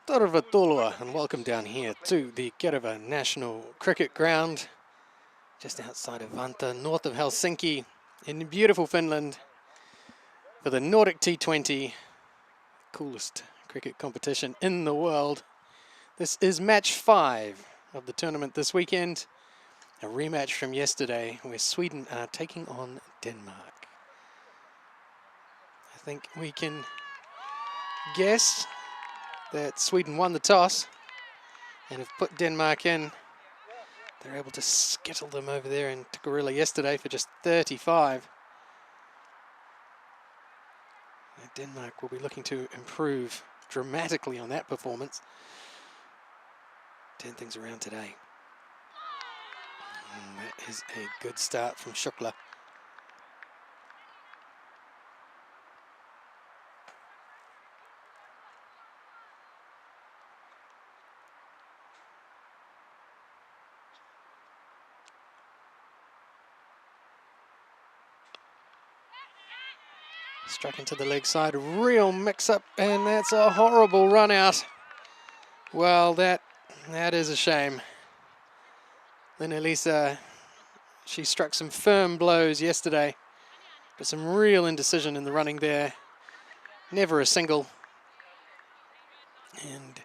Tervetuloa and welcome down here to the Kerava National Cricket Ground, just outside of Vantaa, north of Helsinki, in beautiful Finland, for the Nordic T20, coolest cricket competition in the world. This is match 5 of the tournament this weekend, a rematch from yesterday where Sweden are taking on Denmark. I think we can guess that Sweden won the toss and have put Denmark in. They're able to skittle them over there in Takarila yesterday for just 35. And Denmark will be looking to improve dramatically on that performance. Turn things around today. And that is a good start from Shukla. Struck into the leg side, real mix-up, and that's a horrible run out. Well, that is a shame. Then Elisa, she struck some firm blows yesterday, but some real indecision in the running there. Never a single. And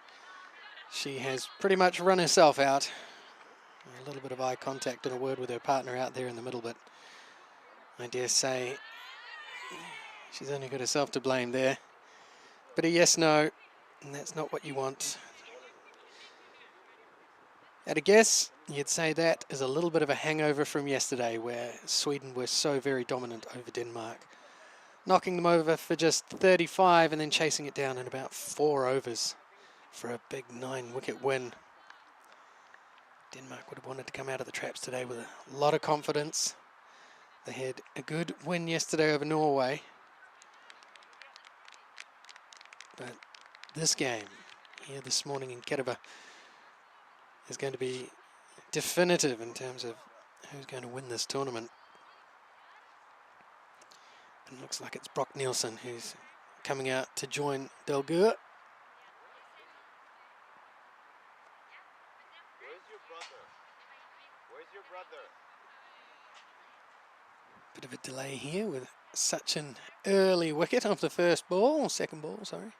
she has pretty much run herself out. A little bit of eye contact and a word with her partner out there in the middle, but I dare say she's only got herself to blame there. But a yes-no, and that's not what you want. At a guess, you'd say that is a little bit of a hangover from yesterday where Sweden were so very dominant over Denmark, knocking them over for just 35 and then chasing it down in about 4 overs for a big 9-wicket win. Denmark would have wanted to come out of the traps today with a lot of confidence. They had a good win yesterday over Norway. But this game here this morning in Kerava is going to be definitive in terms of who's going to win this tournament. And it looks like it's Brock Nielsen who's coming out to join Delgur. Where's your brother? Where's your brother? Bit of a delay here with such an early wicket off the first ball, second ball, sorry.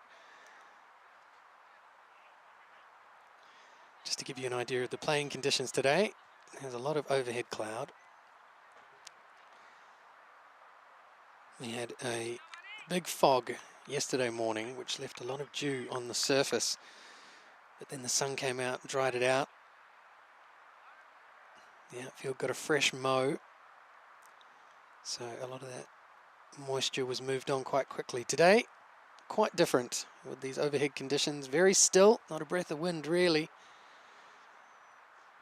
Just to give you an idea of the playing conditions today, there's a lot of overhead cloud. We had a big fog yesterday morning, which left a lot of dew on the surface. But then the sun came out and dried it out. The outfield got a fresh mow. So a lot of that moisture was moved on quite quickly. Today, quite different with these overhead conditions. Very still, not a breath of wind really.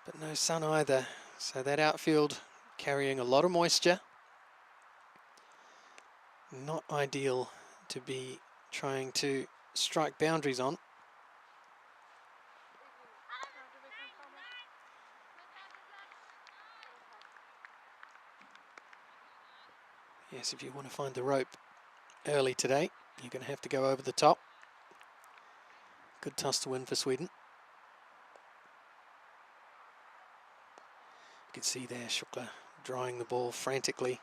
But no sun either, so that outfield carrying a lot of moisture. Not ideal to be trying to strike boundaries on. Yes, if you want to find the rope early today, you're going to have to go over the top. Good toss to win for Sweden. You can see there Shukla drawing the ball frantically.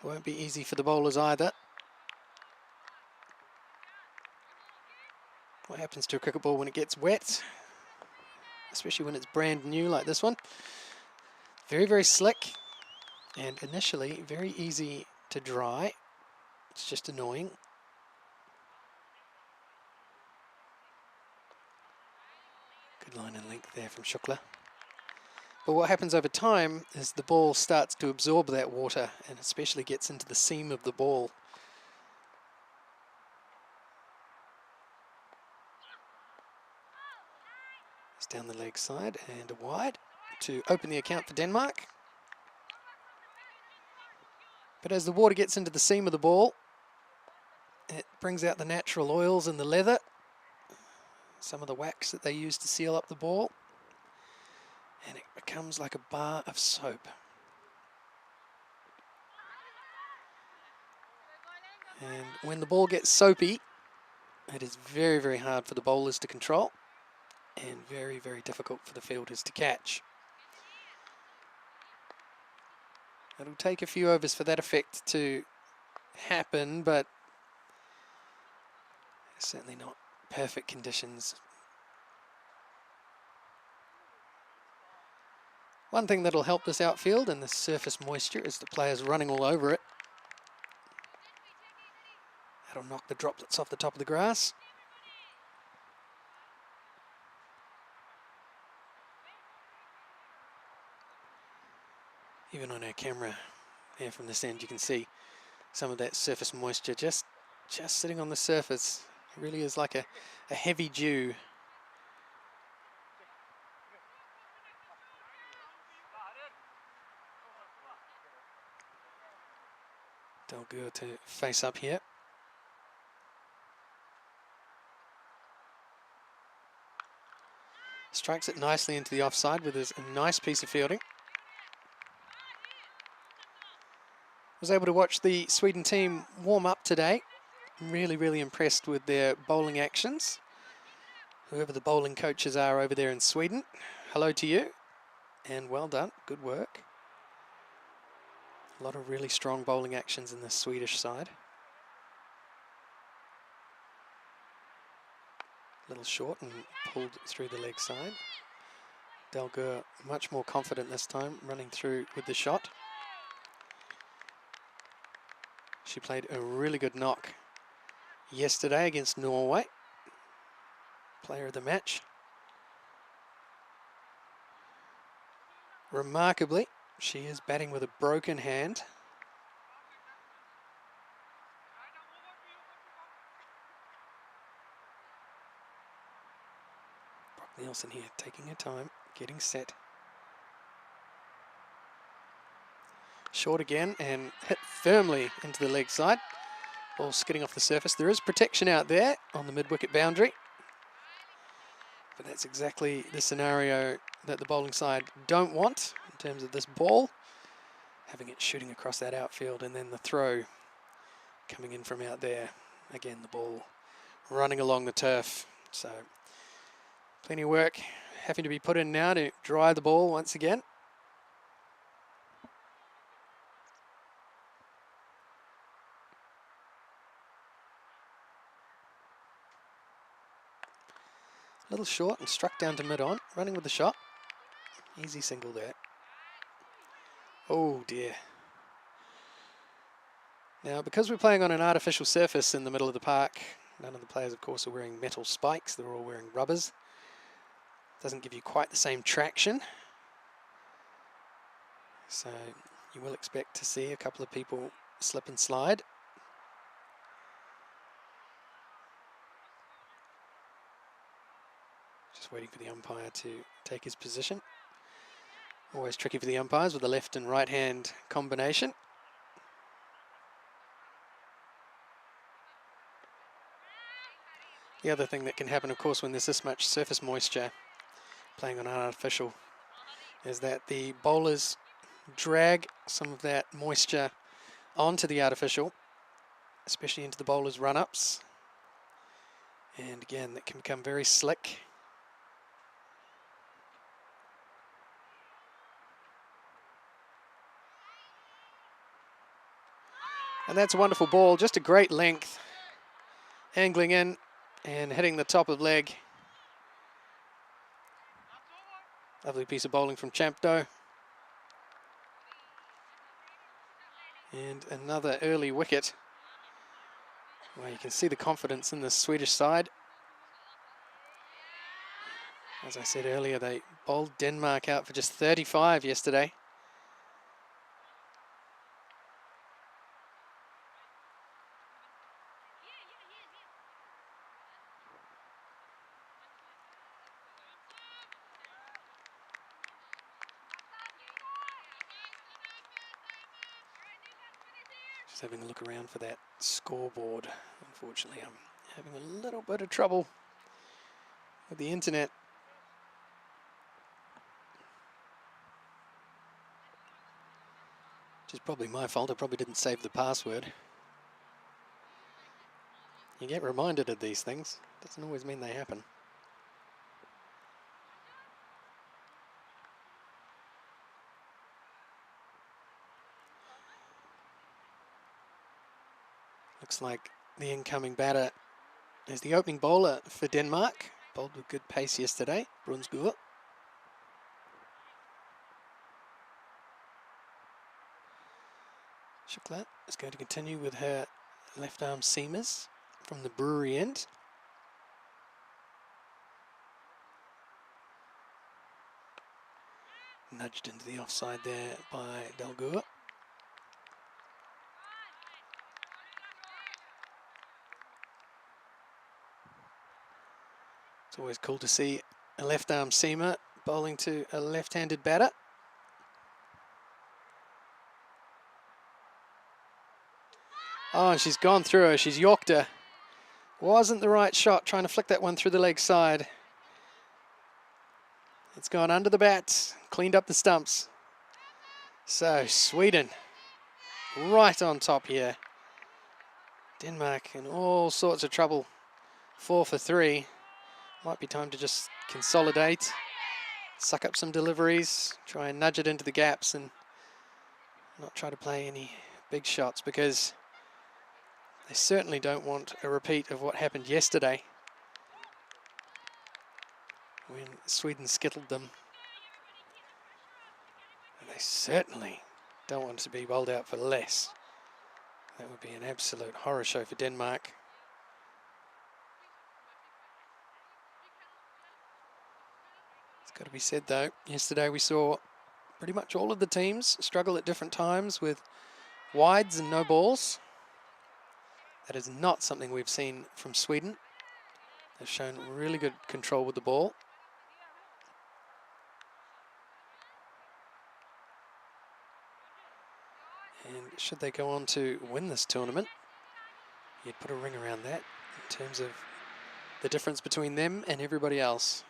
It won't be easy for the bowlers either. What happens to a cricket ball when it gets wet? Especially when it's brand new like this one. Very, very slick and initially very easy to dry. It's just annoying. Good line and length there from Shukla. But what happens over time is the ball starts to absorb that water and especially gets into the seam of the ball. It's down the leg side and wide to open the account for Denmark. But as the water gets into the seam of the ball, it brings out the natural oils in the leather. Some of the wax that they use to seal up the ball, and it becomes like a bar of soap. And when the ball gets soapy, it is very, very hard for the bowlers to control and very, very difficult for the fielders to catch. It'll take a few overs for that effect to happen, but certainly not perfect conditions. One thing that'll help this outfield and the surface moisture is the players running all over it. That'll knock the droplets off the top of the grass. Even on our camera here from this end, you can see some of that surface moisture just sitting on the surface. It really is like a heavy dew. Dalgur to face up here. Strikes it nicely into the offside with a nice piece of fielding. Was able to watch the Sweden team warm up today. Really, really impressed with their bowling actions. Whoever the bowling coaches are over there in Sweden, hello to you and well done, good work. A lot of really strong bowling actions in the Swedish side. A little short and pulled through the leg side. Dalgur much more confident this time, running through with the shot. She played a really good knock yesterday against Norway. Player of the match. Remarkably, she is batting with a broken hand. Brock Nielsen here taking her time, getting set. Short again and hit firmly into the leg side. Ball skidding off the surface. There is protection out there on the mid-wicket boundary. But that's exactly the scenario that the bowling side don't want in terms of this ball. Having it shooting across that outfield and then the throw coming in from out there. Again, the ball running along the turf. So plenty of work having to be put in now to dry the ball once again. A little short and struck down to mid-on, running with the shot. Easy single there. Oh dear. Now, because we're playing on an artificial surface in the middle of the park, none of the players, of course, are wearing metal spikes. They're all wearing rubbers. Doesn't give you quite the same traction. So you will expect to see a couple of people slip and slide. Just waiting for the umpire to take his position. Always tricky for the umpires with the left and right hand combination. The other thing that can happen, of course, when there's this much surface moisture playing on artificial is that the bowlers drag some of that moisture onto the artificial, especially into the bowlers' run-ups. And again, that can become very slick. And that's a wonderful ball, just a great length, angling in and hitting the top of leg. Lovely piece of bowling from Champdo. And another early wicket. Well, you can see the confidence in the Swedish side. As I said earlier, they bowled Denmark out for just 35 yesterday. Just having a look around for that scoreboard. Unfortunately, I'm having a little bit of trouble with the internet. Which is probably my fault. I probably didn't save the password. You get reminded of these things. Doesn't always mean they happen. Looks like the incoming batter is the opening bowler for Denmark. Bowled with good pace yesterday, Brunsgaard. Shukla is going to continue with her left arm seamers from the brewery end. Nudged into the offside there by Dalgur. It's always cool to see a left arm seamer bowling to a left-handed batter. Oh, she's gone through her. She's yorked her. Wasn't the right shot, trying to flick that one through the leg side. It's gone under the bats, cleaned up the stumps. So Sweden right on top here. Denmark in all sorts of trouble. 4 for 3. Might be time to just consolidate, suck up some deliveries, try and nudge it into the gaps and not try to play any big shots, because they certainly don't want a repeat of what happened yesterday when Sweden skittled them. And they certainly don't want to be bowled out for less. That would be an absolute horror show for Denmark. It's got to be said though, yesterday we saw pretty much all of the teams struggle at different times with wides and no balls. That is not something we've seen from Sweden. They've shown really good control with the ball. And should they go on to win this tournament, you'd put a ring around that in terms of the difference between them and everybody else.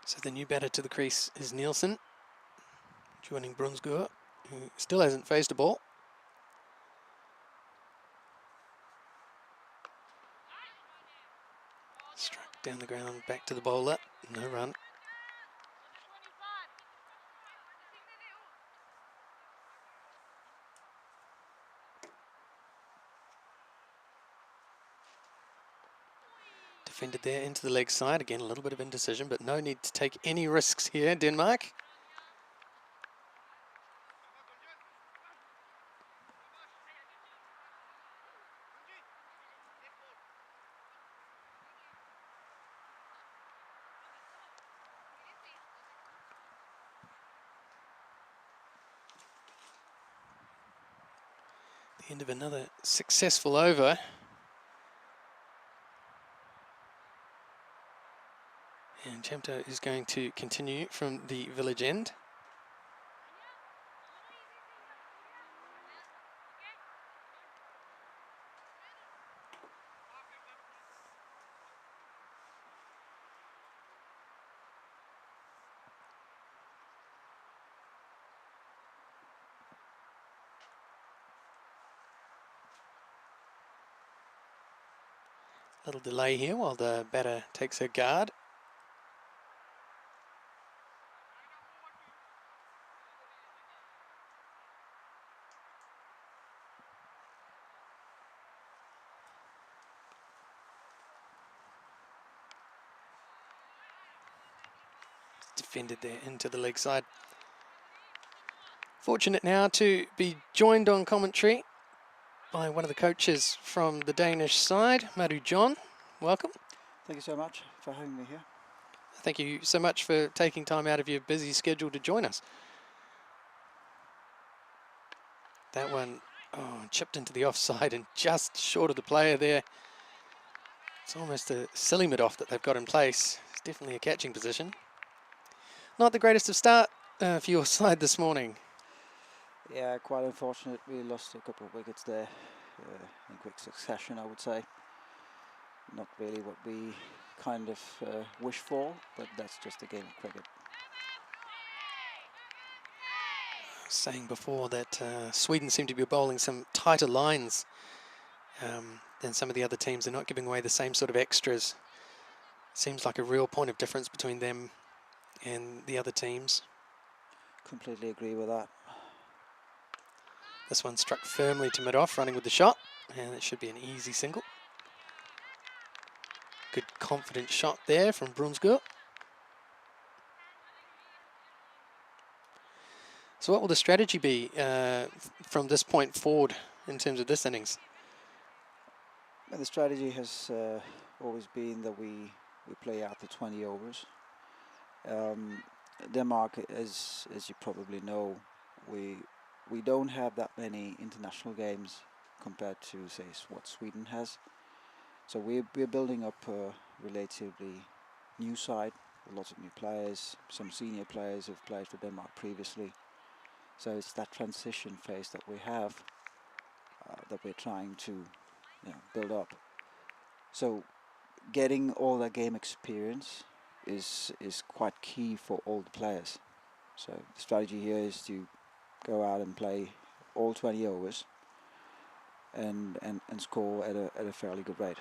So the new batter to the crease is Nielsen, joining Brunsgaard, who still hasn't faced a ball. Struck down the ground, back to the bowler, no run. Defended there into the leg side. Again, a little bit of indecision, but no need to take any risks here, Denmark. The end of another successful over. And Chemto is going to continue from the village end. Little delay here while the batter takes her guard. Defended there into the leg side. Fortunate now to be joined on commentary by one of the coaches from the Danish side, Maru John. Welcome. Thank you so much for having me here. Thank you so much for taking time out of your busy schedule to join us. That one, chipped into the offside and just short of the player there. It's almost a silly mid-off that they've got in place. It's definitely a catching position. Not the greatest of start for your side this morning. Yeah, quite unfortunate. We lost a couple of wickets there in quick succession, I would say. Not really what we kind of wish for, but that's just a game of cricket. I was saying before that Sweden seem to be bowling some tighter lines than some of the other teams. They're not giving away the same sort of extras. Seems like a real point of difference between them and the other teams. Completely agree with that. This one struck firmly to mid-off, running with the shot, and it should be an easy single. Good confident shot there from Brunsgaard. So what will the strategy be from this point forward in terms of this innings? And the strategy has always been that we play out the 20 overs. Denmark, as you probably know, we don't have that many international games compared to, say, what Sweden has. So we're building up a relatively new side, lots of new players, some senior players who've played for Denmark previously. So it's that transition phase that we have that we're trying to build up. So getting all that game experience is quite key for all the players. So the strategy here is to go out and play all 20 overs and score at a fairly good rate.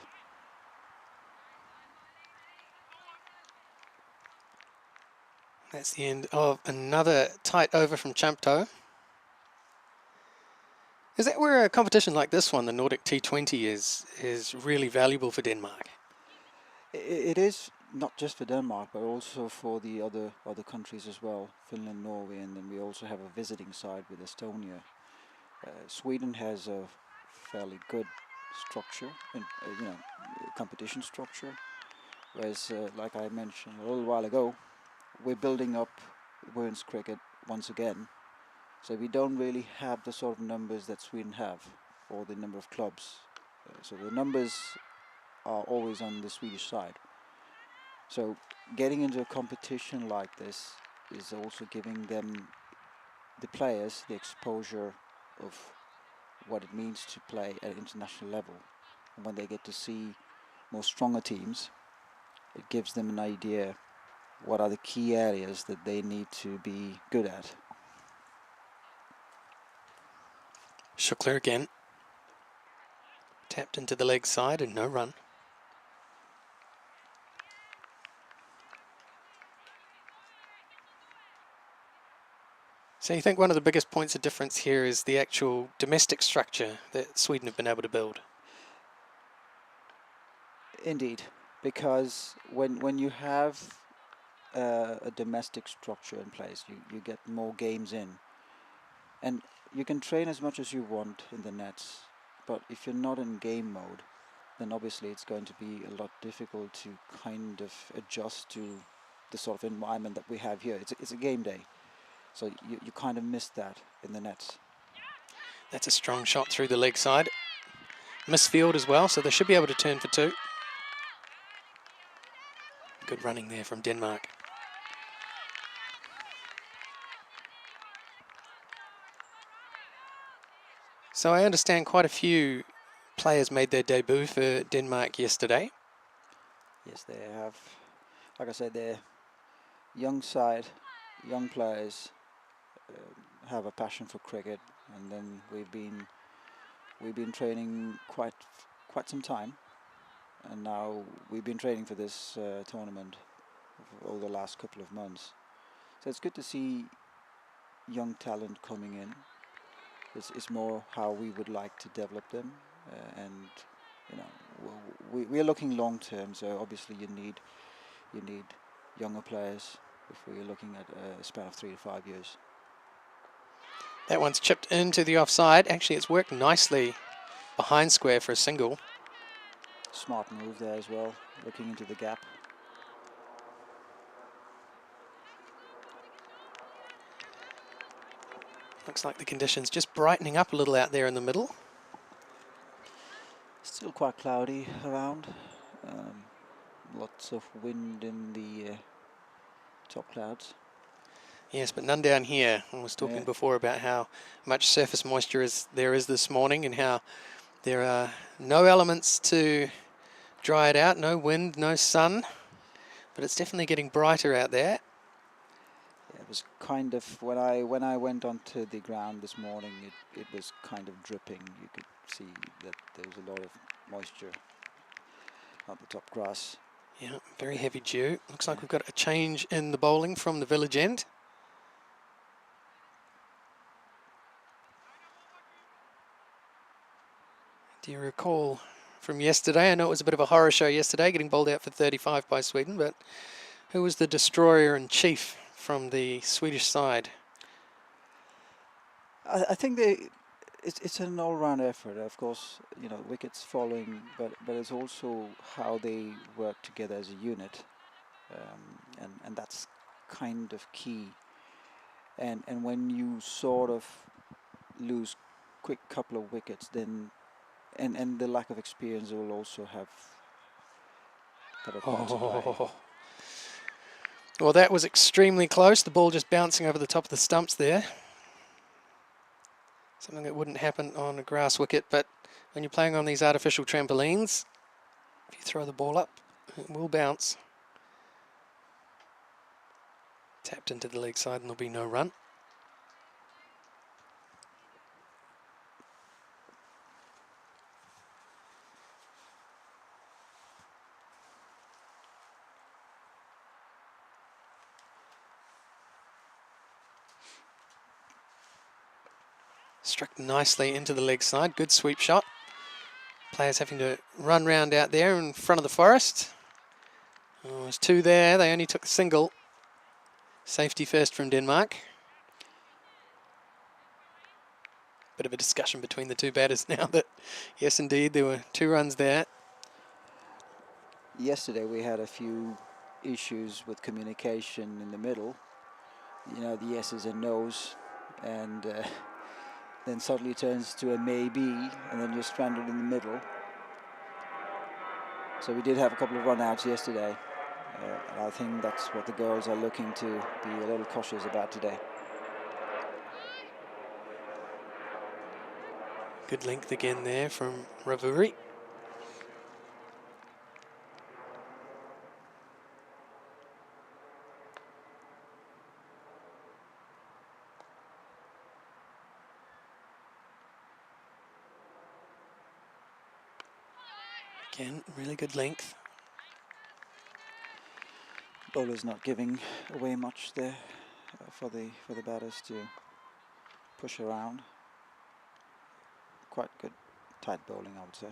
That's the end of another tight over from Champto. Is that where a competition like this one, the Nordic T20, is really valuable for Denmark? It is not just for Denmark, but also for the other countries as well, Finland, Norway, and then we also have a visiting side with Estonia. Sweden has a fairly good structure, and competition structure, whereas, like I mentioned a little while ago, we're building up women's cricket once again. So we don't really have the sort of numbers that Sweden have, or the number of clubs. So the numbers are always on the Swedish side. So getting into a competition like this is also giving them, the players, the exposure of what it means to play at international level. And when they get to see more stronger teams, it gives them an idea what are the key areas that they need to be good at. Schuckler again. Tapped into the leg side and no run. So you think one of the biggest points of difference here is the actual domestic structure that Sweden have been able to build? Indeed, because when you have a domestic structure in place, you get more games in. And you can train as much as you want in the nets, but if you're not in game mode, then obviously it's going to be a lot difficult to kind of adjust to the sort of environment that we have here. It's a game day, so you kind of miss that in the nets. That's a strong shot through the leg side. Misfield as well, so they should be able to turn for two. Good running there from Denmark. So I understand quite a few players made their debut for Denmark yesterday. Yes, they have. Like I said, they're young side, young players, have a passion for cricket, and then we've been training quite some time, and now we've been training for this tournament over the last couple of months. So it's good to see young talent coming in. It's more how we would like to develop them, and we're looking long term. So obviously you need younger players if we're looking at a span of 3 to 5 years. That one's chipped into the offside. Actually, it's worked nicely behind square for a single. Smart move there as well, looking into the gap. Looks like the conditions just brightening up a little out there in the middle. Still quite cloudy around. Lots of wind in the top clouds. Yes, but none down here. I was talking before about how much surface moisture there is this morning and how there are no elements to dry it out, no wind, no sun, but it's definitely getting brighter out there. Yeah, it was kind of, when I went onto the ground this morning, it was kind of dripping. You could see that there was a lot of moisture on the top grass. Yeah, very heavy dew. Looks like we've got a change in the bowling from the village end. Do you recall from yesterday? I know it was a bit of a horror show yesterday, getting bowled out for 35 by Sweden, but who was the destroyer in chief from the Swedish side? I think it's an all-round effort. Of course, you know, wickets falling, but it's also how they work together as a unit, and that's kind of key. And when you sort of lose quick couple of wickets, then and the lack of experience will also have a part to play. Well, that was extremely close. The ball just bouncing over the top of the stumps there. Something that wouldn't happen on a grass wicket, but when you're playing on these artificial trampolines, if you throw the ball up, it will bounce. Tapped into the leg side and there'll be no run. Struck nicely into the leg side. Good sweep shot. Players having to run round out there in front of the forest. Oh, there's two there. They only took a single. Safety first from Denmark. Bit of a discussion between the two batters now that, yes, indeed, there were 2 runs there. Yesterday we had a few issues with communication in the middle. You know, the yeses and nos, and then suddenly turns to a maybe, and then you're stranded in the middle. So we did have a couple of run-outs yesterday, and I think that's what the girls are looking to be a little cautious about today. Good length again there from Ravuri. Again, really good length. Bowler's not giving away much there for the batters to push around. Quite good tight bowling, I would say.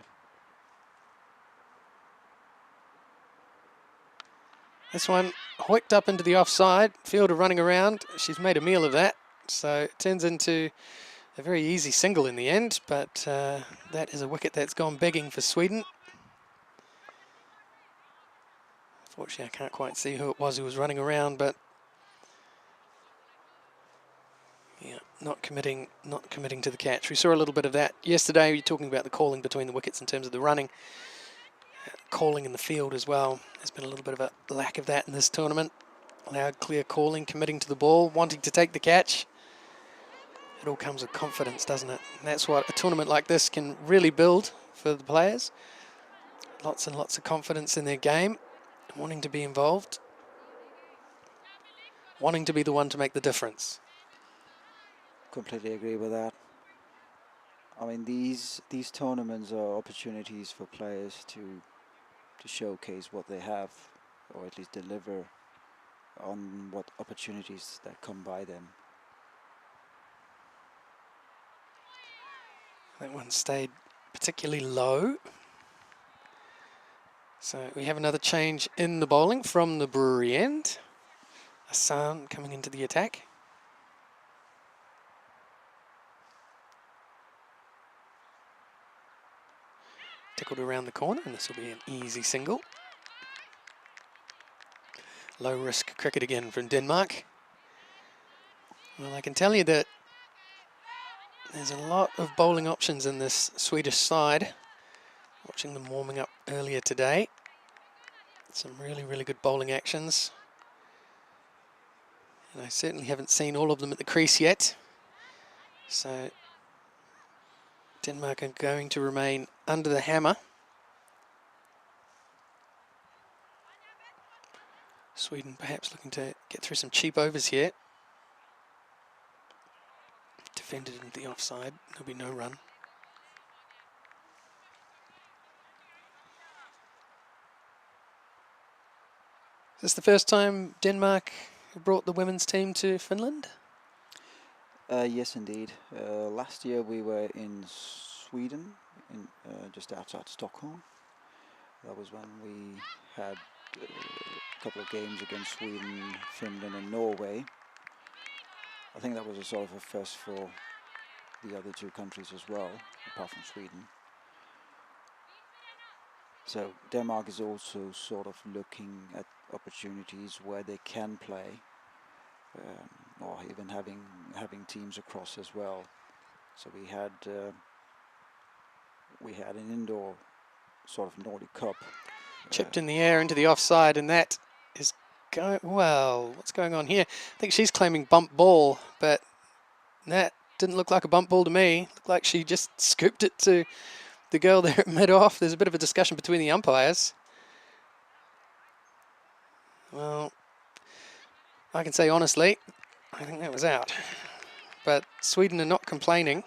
This one hoiked up into the offside. Fielder running around. She's made a meal of that. So it turns into a very easy single in the end. But that is a wicket that's gone begging for Sweden. Unfortunately, I can't quite see who it was who was running around, but yeah, not committing to the catch. We saw a little bit of that yesterday. You're talking about the calling between the wickets in terms of the running. Calling in the field as well. There's been a little bit of a lack of that in this tournament. Loud, clear calling, committing to the ball, wanting to take the catch. It all comes with confidence, doesn't it? And that's what a tournament like this can really build for the players. Lots and lots of confidence in their game, wanting to be involved, wanting to be the one to make the difference. Completely agree with that. I mean, these tournaments are opportunities for players to showcase what they have, or at least deliver on what opportunities that come by them. That one stayed particularly low. So we have another change in the bowling from the Brewery end. Hassan coming into the attack. circled around the corner, and this will be an easy single. Low risk cricket again from Denmark. Well, I can tell you that there's a lot of bowling options in this Swedish side. Watching them warming up earlier today. Some really, really good bowling actions. And I certainly haven't seen all of them at the crease yet. So Denmark are going to remain under the hammer. Sweden perhaps looking to get through some cheap overs here. Defended into the offside, there'll be no run. Is this the first time Denmark brought the women's team to Finland? Yes, indeed. Last year we were in Sweden, just outside Stockholm. That was when we had a couple of games against Sweden, Finland and Norway. I think that was a sort of a first for the other two countries as well, apart from Sweden. So Denmark is also sort of looking at opportunities where they can play, or even having teams across as well. So we had an indoor sort of Nordic Cup. Chipped in the air into the offside, and that is going, well, what's going on here? I think she's claiming bump ball, but that didn't look like a bump ball to me. Looked like she just scooped it to the girl there at mid-off. There's a bit of a discussion between the umpires. Well, I can say honestly, I think that was out. But Sweden are not complaining.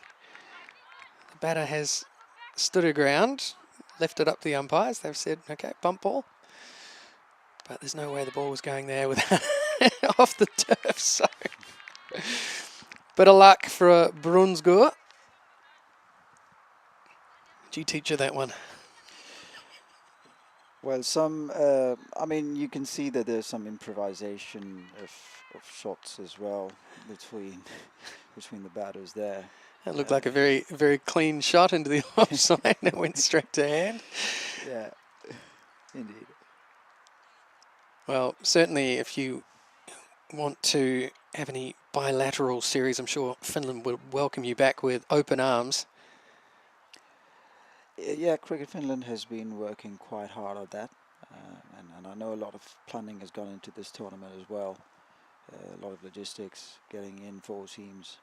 The batter has stood her ground, lifted up the umpires. They've said, okay, bump ball. But there's no way the ball was going there without off the turf. So, bit of luck for Brunsgaard. Did you teach her that one? Well, I mean, you can see that there's some improvisation of shots as well between the batters there. That looked like a very, very clean shot into the offside. It went straight to hand. Yeah, indeed. Well, certainly if you want to have any bilateral series, I'm sure Finland will welcome you back with open arms. Yeah, Cricket Finland has been working quite hard at that, and I know a lot of planning has gone into this tournament as well. A lot of logistics, getting in 4 teams.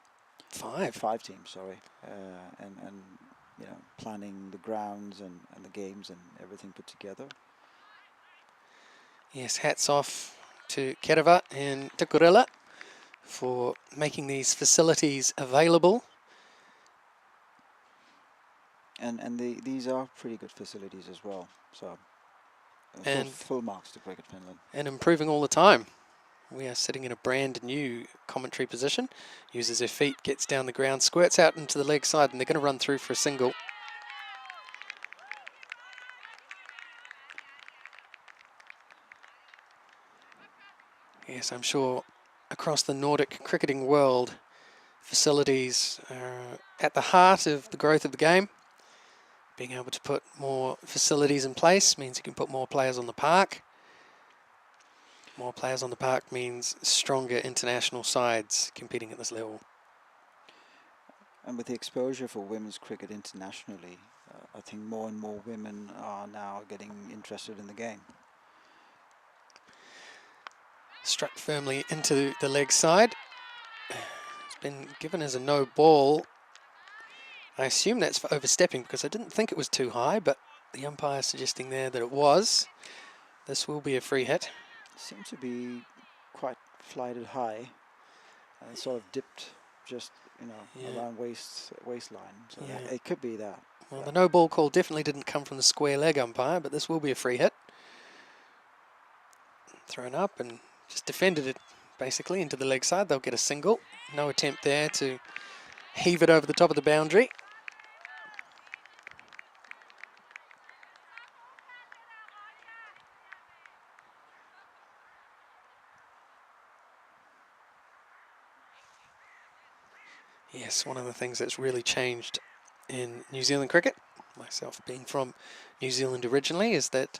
5 teams, sorry, and you know, planning the grounds and the games and everything put together. Yes, hats off to Kerava and Tukurila for making these facilities available. And these are pretty good facilities as well. So And full marks to Cricket Finland. And improving all the time. We are sitting in a brand new commentary position. Uses her feet, gets down the ground, squirts out into the leg side, and they're going to run through for a single. Yes, I'm sure across the Nordic cricketing world, facilities are at the heart of the growth of the game. Being able to put more facilities in place means you can put more players on the park. More players on the park means stronger international sides competing at this level. And with the exposure for women's cricket internationally, I think more and more women are now getting interested in the game. Struck firmly into the leg side. It's been given as a no ball. I assume that's for overstepping because I didn't think it was too high, but the umpire suggesting there that it was. This will be a free hit. Seemed to be quite flighted high, sort of dipped just, you know, around waistline. So it could be that. Well, the no ball call definitely didn't come from the square leg umpire, but this will be a free hit. Thrown up and just defended it basically into the leg side. They'll get a single. No attempt there to heave it over the top of the boundary. Yes, one of the things that's really changed in New Zealand cricket myself being from New Zealand originally, is that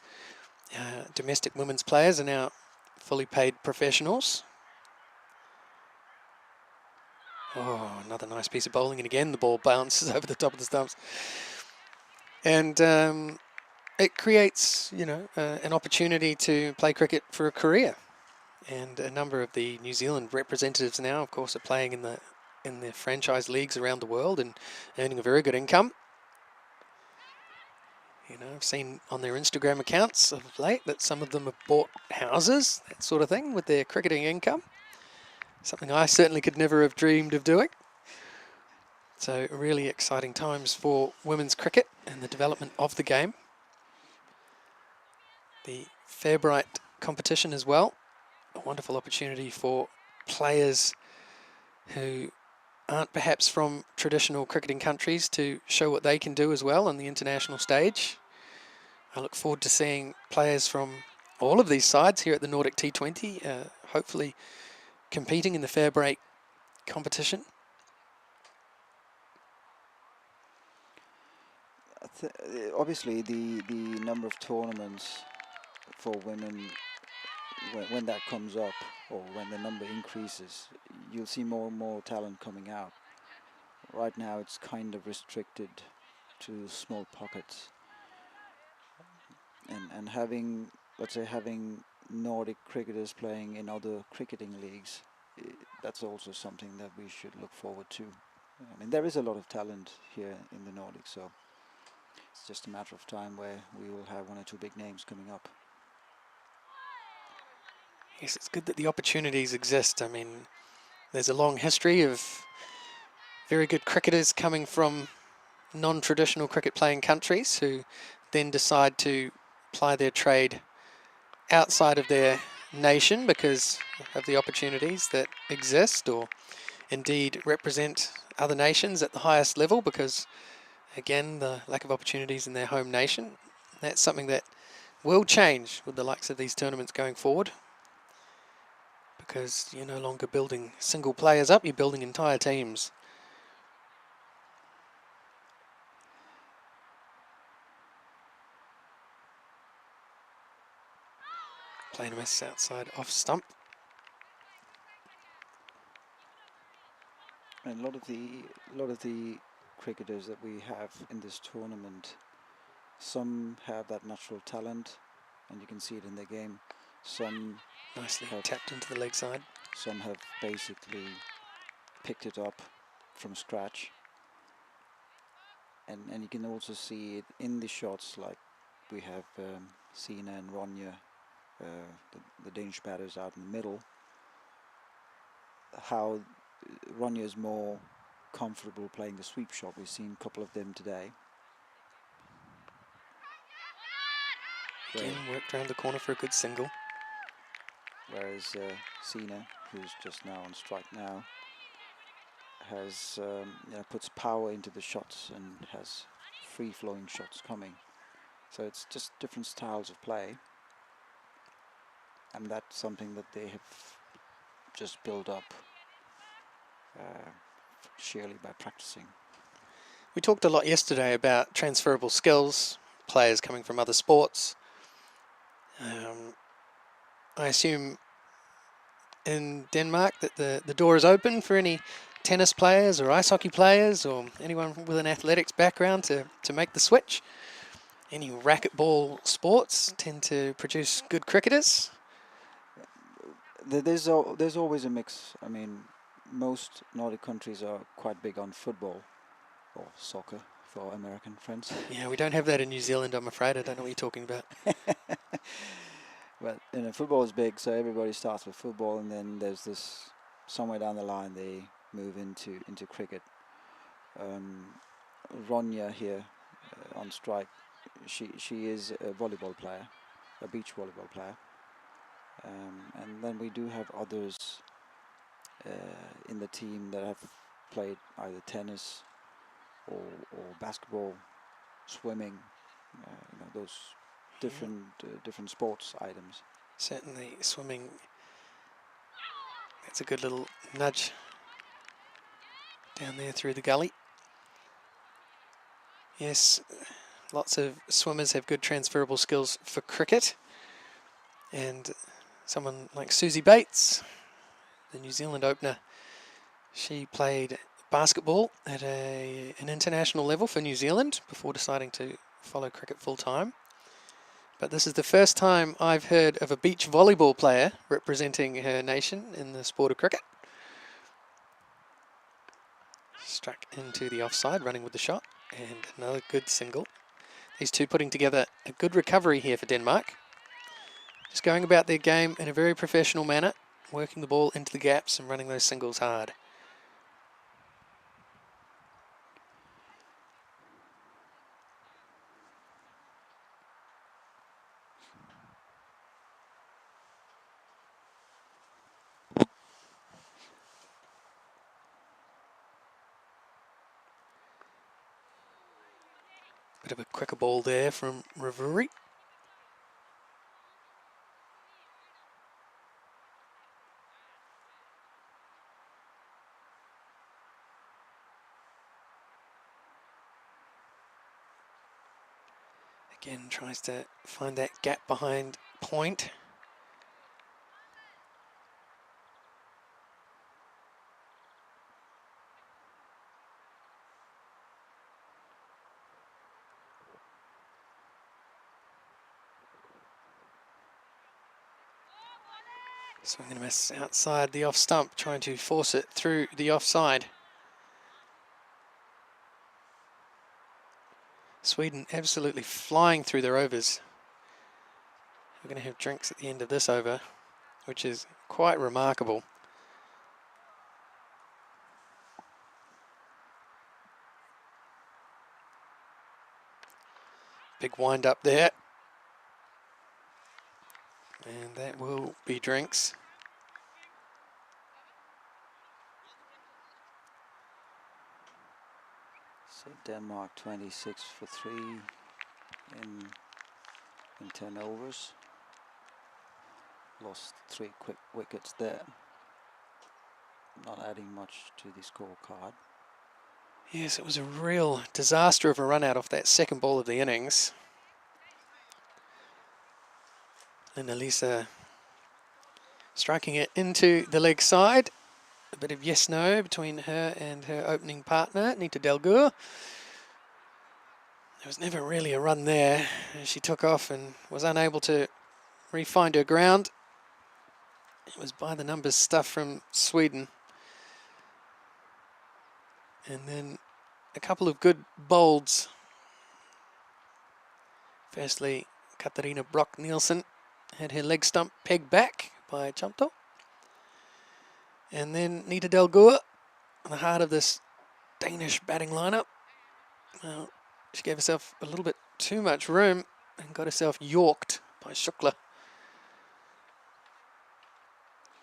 domestic women's players are now fully paid professionals. Oh, another nice piece of bowling, and again the ball bounces over the top of the stumps. And it creates, you know, an opportunity to play cricket for a career. And a number of the New Zealand representatives now, of course, are playing in the franchise leagues around the world and earning a very good income. You know, I've seen on their Instagram accounts of late that some of them have bought houses, that sort of thing, with their cricketing income. Something I certainly could never have dreamed of doing. So really exciting times for women's cricket and the development of the game. The Fairbright competition as well. A wonderful opportunity for players who aren't perhaps from traditional cricketing countries to show what they can do as well on the international stage. I look forward to seeing players from all of these sides here at the Nordic T20, hopefully competing in the Fairbright competition. Obviously, the number of tournaments for women, when that comes up, or when the number increases, you'll see more and more talent coming out. Right now it's kind of restricted to small pockets. And having, let's say, having Nordic cricketers playing in other cricketing leagues, that's also something that we should look forward to. I mean, there is a lot of talent here in the Nordics, so it's just a matter of time where we will have one or two big names coming up. Yes, it's good that the opportunities exist. I mean, there's a long history of very good cricketers coming from non-traditional cricket playing countries who then decide to ply their trade outside of their nation because of the opportunities that exist, or indeed represent other nations at the highest level because, again, the lack of opportunities in their home nation. That's something that will change with the likes of these tournaments going forward, because you're no longer building single players up, you're building entire teams. Playing a miss outside off stump. And a lot of the cricketers that we have in this tournament, some have that natural talent, and you can see it in their game. Some Nicely tapped into the leg side. Some have basically picked it up from scratch. And you can also see it in the shots, like we have Sina and Ronja, the Danish batters out in the middle. How Ronja is more comfortable playing the sweep shot. We've seen a couple of them today. Again, worked around the corner for a good single. Whereas Sina, who's just now on strike now, has puts power into the shots and has free-flowing shots coming. So it's just different styles of play, and that's something that they have just built up sheerly by practicing. We talked a lot yesterday about transferable skills, players coming from other sports. I assume in Denmark that the door is open for any tennis players or ice hockey players or anyone with an athletics background to make the switch. Any racquetball sports tend to produce good cricketers. There's always a mix. I mean, most Nordic countries are quite big on football, or soccer for our American friends. Yeah, we don't have that in New Zealand, I'm afraid. I don't know what you're talking about. Well, football is big, so everybody starts with football, and then there's this, somewhere down the line they move into cricket. Ronja here on strike, she is a volleyball player, a beach volleyball player. And then we do have others in the team that have played either tennis or basketball, swimming, those different sports items. Certainly swimming, that's a good little nudge down there through the gully. Yes, Lots of swimmers have good transferable skills for cricket. And someone like Susie Bates, the New Zealand opener, she played basketball at an international level for New Zealand before deciding to follow cricket full time. But this is the first time I've heard of a beach volleyball player representing her nation in the sport of cricket. Struck into the offside, running with the shot, and another good single. These two putting together a good recovery here for Denmark. Just going about their game in a very professional manner, working the ball into the gaps and running those singles hard. Bit of a quicker ball there from Ravuri. Again, tries to find that gap behind point. Swing and a miss outside the off stump, trying to force it through the offside. Sweden absolutely flying through their overs. We're going to have drinks at the end of this over, which is quite remarkable. Big wind up there. And that will be drinks. So Denmark 26 for 3 in 10 overs. Lost 3 quick wickets there. Not adding much to the scorecard. Yes, it was a real disaster of a run out off that second ball of the innings. And Elisa striking it into the leg side. A bit of yes-no between her and her opening partner, Nita Delgur. There was never really a run there. She took off and was unable to re-find her ground. It was by the numbers stuff from Sweden. And then a couple of good bolds. Firstly, Katarina Brock-Nielsen had her leg stump pegged back by Chamto. And then Nita Delgur, in the heart of this Danish batting lineup. Well, she gave herself a little bit too much room and got herself yorked by Shukla.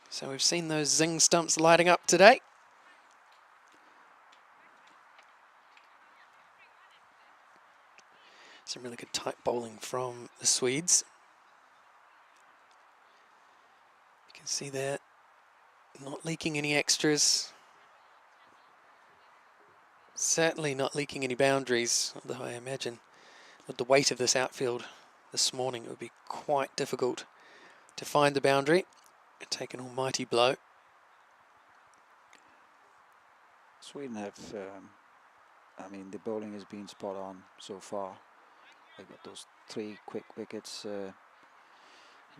So we've seen those zing stumps lighting up today. Some really good tight bowling from the Swedes. You can see there, not leaking any extras. Certainly not leaking any boundaries, although I imagine with the weight of this outfield this morning it would be quite difficult to find the boundary and take an almighty blow. Sweden have, I mean, the bowling has been spot on so far. They got those 3 quick wickets.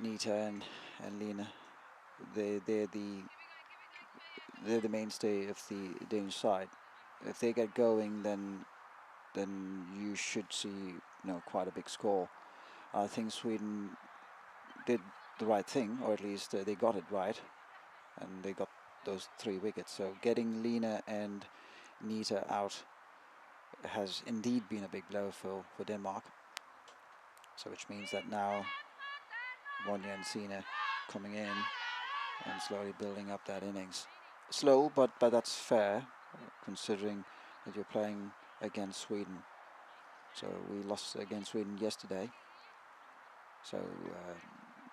Nita and Lena, they're the mainstay of the Danish side. If they get going, then you should see quite a big score. I think Sweden did the right thing, or at least they got it right, and they got those 3 wickets. So getting Lena and Nita out has indeed been a big blow for Denmark. So which means that now Ronja and Sina coming in and slowly building up that innings. Slow, but that's fair, considering that you're playing against Sweden. So we lost against Sweden yesterday. So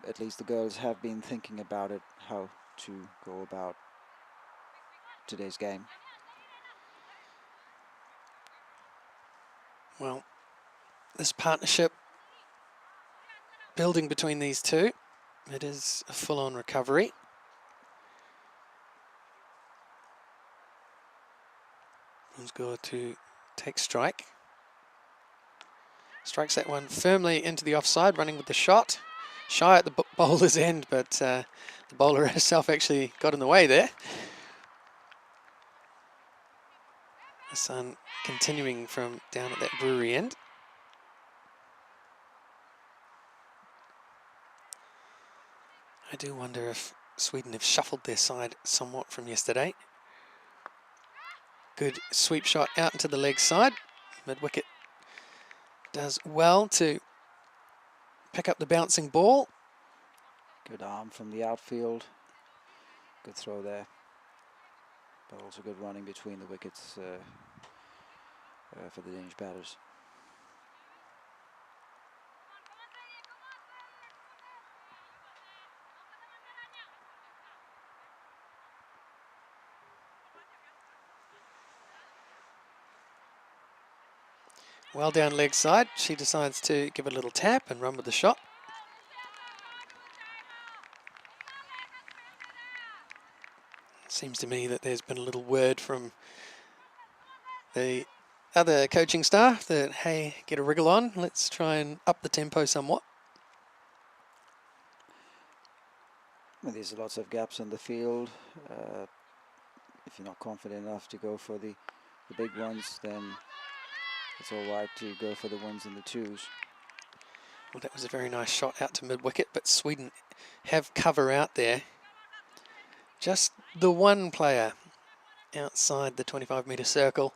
at least the girls have been thinking about it, how to go about today's game. Well, this partnership building between these two. It is a full-on recovery. He's got to take strike. Strikes that one firmly into the offside, running with the shot. Shy at the bowler's end, but the bowler herself actually got in the way there. The sun continuing from down at that brewery end. I do wonder if Sweden have shuffled their side somewhat from yesterday. Good sweep shot out into the leg side. Mid-wicket does well to pick up the bouncing ball. Good arm from the outfield. Good throw there. But also good running between the wickets for the Danish batters. Well down leg side. She decides to give a little tap and run with the shot. Seems to me that there's been a little word from the other coaching staff that, hey, get a wriggle on. Let's try and up the tempo somewhat. Well, there's lots of gaps in the field. If you're not confident enough to go for the big ones, then it's all right to go for the ones and the twos. Well, that was a very nice shot out to mid-wicket, but Sweden have cover out there. Just the one player outside the 25-metre circle,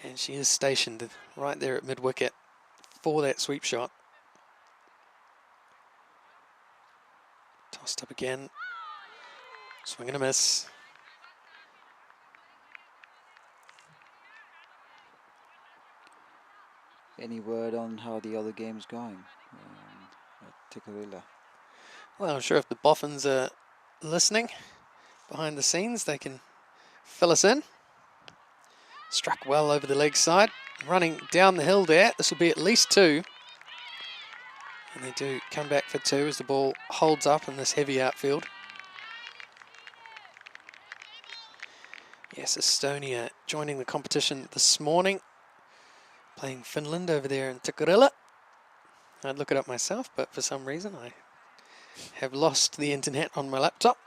and she is stationed right there at mid-wicket for that sweep shot. Tossed up again, swing and a miss. Any word on how the other game's going at Tikkurila? Well, I'm sure if the Boffins are listening behind the scenes, they can fill us in. Struck well over the leg side, running down the hill there. This will be at least two. And they do come back for two as the ball holds up in this heavy outfield. Yes, Estonia joining the competition this morning, playing Finland over there in Tikkurila. I'd look it up myself, but for some reason I have lost the internet on my laptop.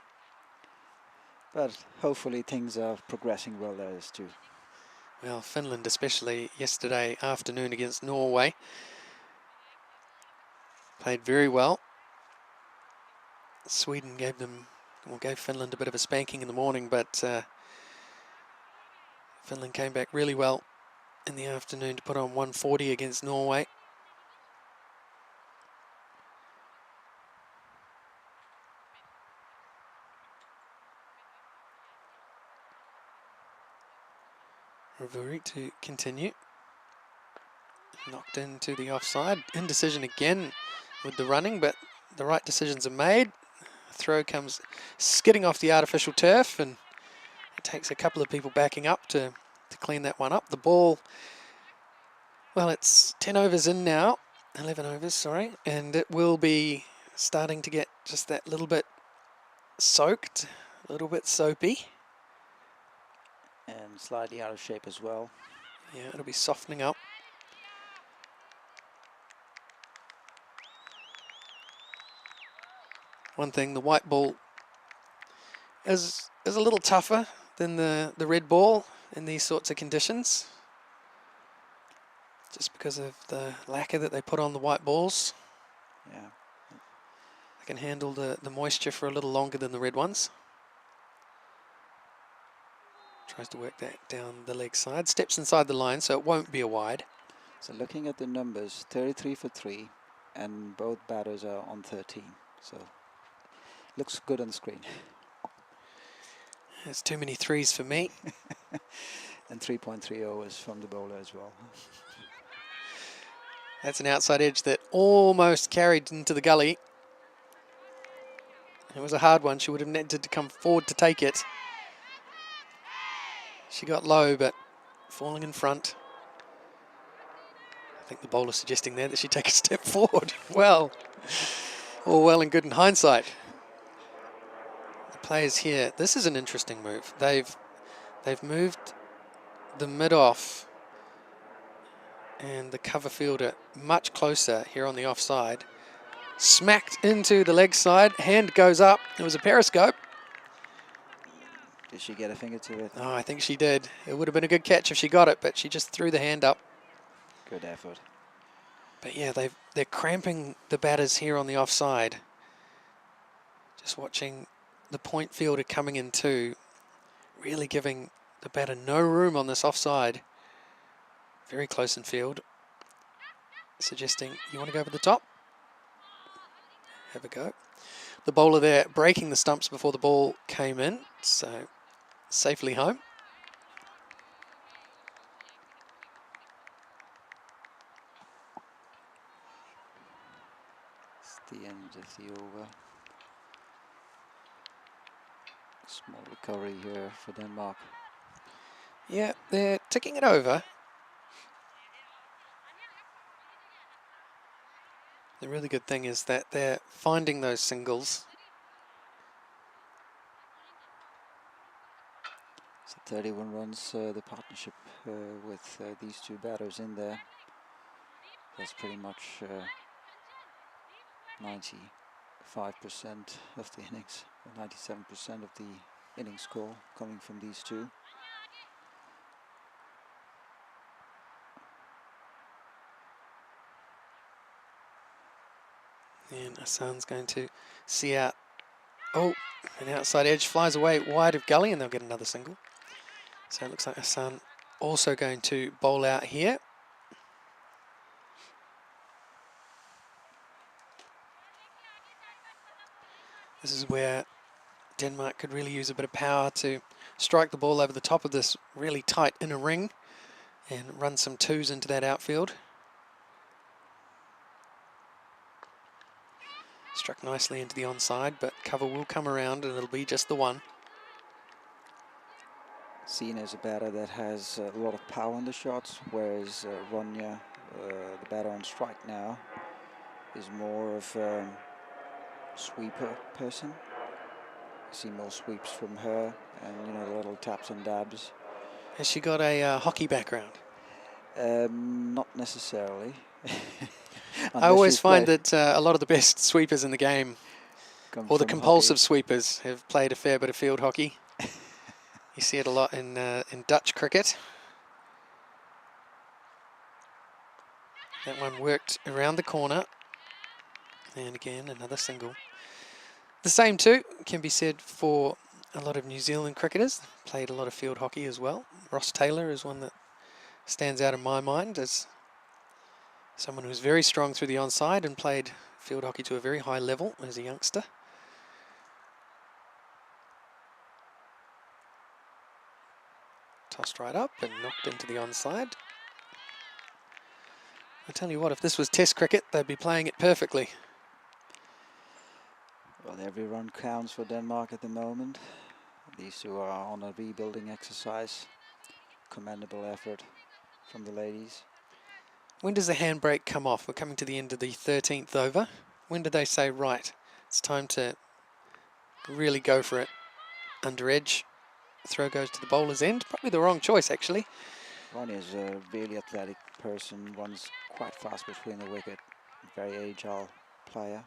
But hopefully things are progressing well there too. Well, Finland, especially yesterday afternoon against Norway, played very well. Sweden gave Finland a bit of a spanking in the morning, but Finland came back really well in the afternoon to put on 140 against Norway. Ravuri to continue. Knocked into the offside. Indecision again with the running, but the right decisions are made. Throw comes skidding off the artificial turf, and it takes a couple of people backing up to clean that one up. The ball, well, it's 10 overs in now, 11 overs, sorry, and it will be starting to get just that little bit soaked, a little bit soapy. And slightly out of shape as well. Yeah, it'll be softening up. One thing, the white ball is a little tougher than the red ball in these sorts of conditions, just because of the lacquer that they put on the white balls. Yeah. They can handle the moisture for a little longer than the red ones. Tries to work that down the leg side, steps inside the line, so it won't be a wide. So looking at the numbers, 33 for 3, and both batters are on 13. So looks good on the screen. There's too many threes for me. And 3.30 is from the bowler as well. That's an outside edge that almost carried into the gully. It was a hard one. She would have needed to come forward to take it. She got low, but falling in front. I think the bowler suggesting there that she take a step forward. Well, all well and good in hindsight. The players here, this is an interesting move. They've moved the mid off and the cover fielder much closer here on the offside. Smacked into the leg side, hand goes up. It was a periscope. Did she get a finger to it? Oh, I think she did. It would have been a good catch if she got it, but she just threw the hand up. Good effort. But yeah, they're cramping the batters here on the offside. Just watching the point fielder coming in too, really giving the batter no room on this offside. Very close in field. Suggesting, you want to go over the top? Have a go. The bowler there breaking the stumps before the ball came in, so safely home. It's the end of the over. Small recovery here for Denmark. Yeah, they're ticking it over. The really good thing is that they're finding those singles. So 31 runs, the partnership with these two batters in there. That's pretty much 95% of the innings, or 97% of the inning score coming from these two. And Hassan's going to see out. Oh, an outside edge flies away wide of gully, and they'll get another single. So it looks like Hassan also going to bowl out here. This is where Denmark could really use a bit of power to strike the ball over the top of this really tight inner ring and run some twos into that outfield. Struck nicely into the onside, but cover will come around and it'll be just the one. Seen as a batter that has a lot of power in the shots, whereas Ronja, the batter on strike now, is more of a sweeper person. I see more sweeps from her, and you know, the little taps and dabs. Has she got a hockey background? Not necessarily. I always find that a lot of the best sweepers in the game, or the compulsive sweepers, have played a fair bit of field hockey. You see it a lot in Dutch cricket. That one worked around the corner. And again, another single. The same too can be said for a lot of New Zealand cricketers. Played a lot of field hockey as well. Ross Taylor is one that stands out in my mind as someone who was very strong through the onside and played field hockey to a very high level as a youngster. Tossed right up and knocked into the onside. I tell you what, if this was Test cricket, they'd be playing it perfectly. Well, every run counts for Denmark at the moment. These two are on a rebuilding exercise. Commendable effort from the ladies. When does the handbrake come off? We're coming to the end of the 13th over. When do they say, right, it's time to really go for it? Under edge, throw goes to the bowler's end. Probably the wrong choice, actually. Ronnie is a really athletic person, runs quite fast between the wicket. Very agile player.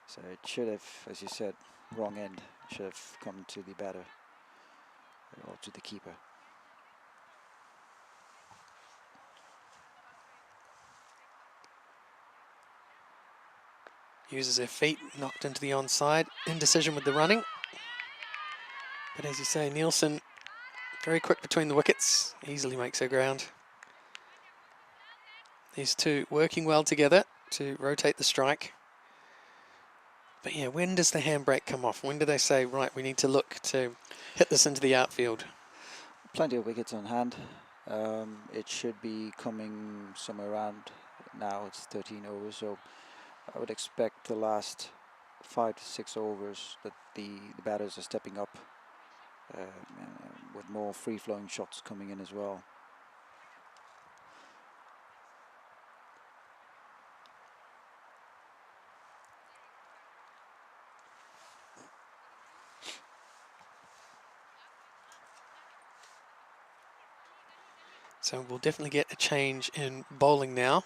So it should have, as you said, wrong end. Should have come to the batter or to the keeper. Uses her feet, knocked into the onside. Indecision with the running. But as you say, Nielsen, very quick between the wickets. Easily makes her ground. These two working well together to rotate the strike. But yeah, when does the handbrake come off? When do they say, right, we need to look to hit this into the outfield? Plenty of wickets on hand. It should be coming somewhere around now. It's 13 overs, so I would expect the last 5 to 6 overs that the batters are stepping up with more free-flowing shots coming in as well. So we'll definitely get a change in bowling now.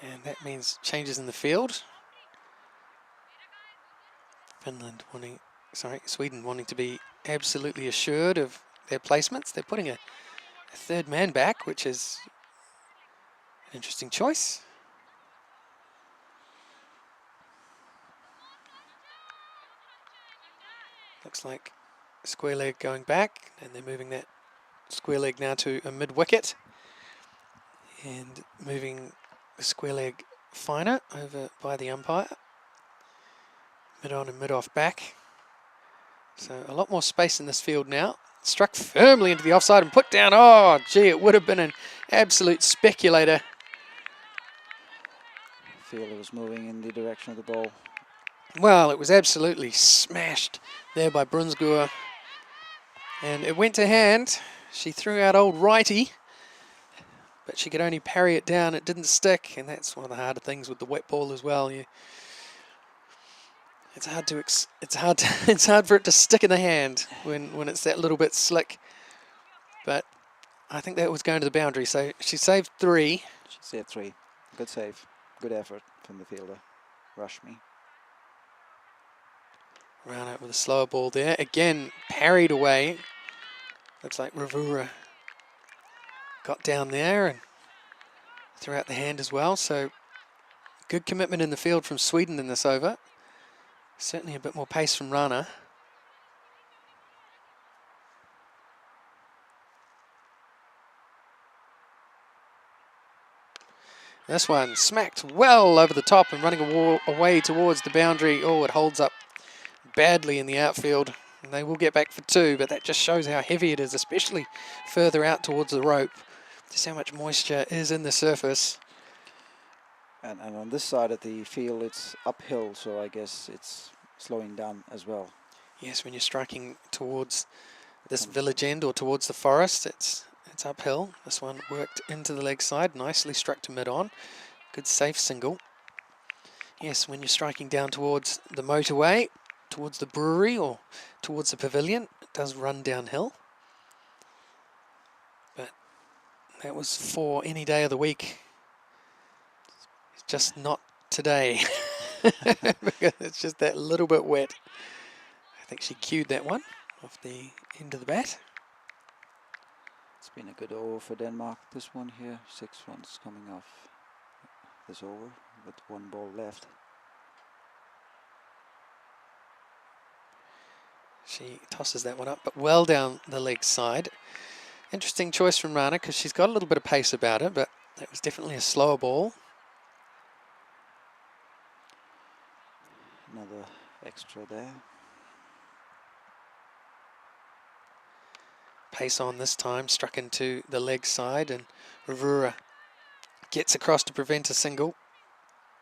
And that means changes in the field. Sweden wanting to be absolutely assured of their placements. They're putting a third man back, which is an interesting choice. Looks like square leg going back, and they're moving that square leg now to a mid-wicket. And moving the square leg finer over by the umpire. Mid-on and mid-off back. So a lot more space in this field now. Struck firmly into the offside and put down. Oh, gee, it would have been an absolute speculator. Fielder was moving in the direction of the ball. Well, it was absolutely smashed there by Brunsgaard. And it went to hand. She threw out old righty, but she could only parry it down. It didn't stick, and that's one of the harder things with the wet ball as well. It's hard for it to stick in the hand when it's that little bit slick. But I think that was going to the boundary, so she saved 3. She saved 3. Good save. Good effort from the fielder. Rashmi. Round out with a slower ball there. Again, parried away. Looks like Ravura got down there and threw out the hand as well. So good commitment in the field from Sweden in this over. Certainly a bit more pace from Rana. This one smacked well over the top and running away towards the boundary. Oh, it holds up badly in the outfield. And they will get back for 2, but that just shows how heavy it is, especially further out towards the rope. Just how much moisture is in the surface. And on this side of the field, it's uphill, so I guess it's slowing down as well. Yes, when you're striking towards this village end or towards the forest, it's uphill. This one worked into the leg side, nicely struck to mid-on. Good safe single. Yes, when you're striking down towards the motorway, towards the brewery or towards the pavilion, it does run downhill. But that was for any day of the week. It's just not today. Because it's just that little bit wet. I think she cued that one off the end of the bat. It's been a good over for Denmark, this one here. 6 runs coming off this over with 1 ball left. She tosses that one up, but well down the leg side. Interesting choice from Rana because she's got a little bit of pace about her, but that was definitely a slower ball. Another extra there. Pace on this time, struck into the leg side, and Ravura gets across to prevent a single.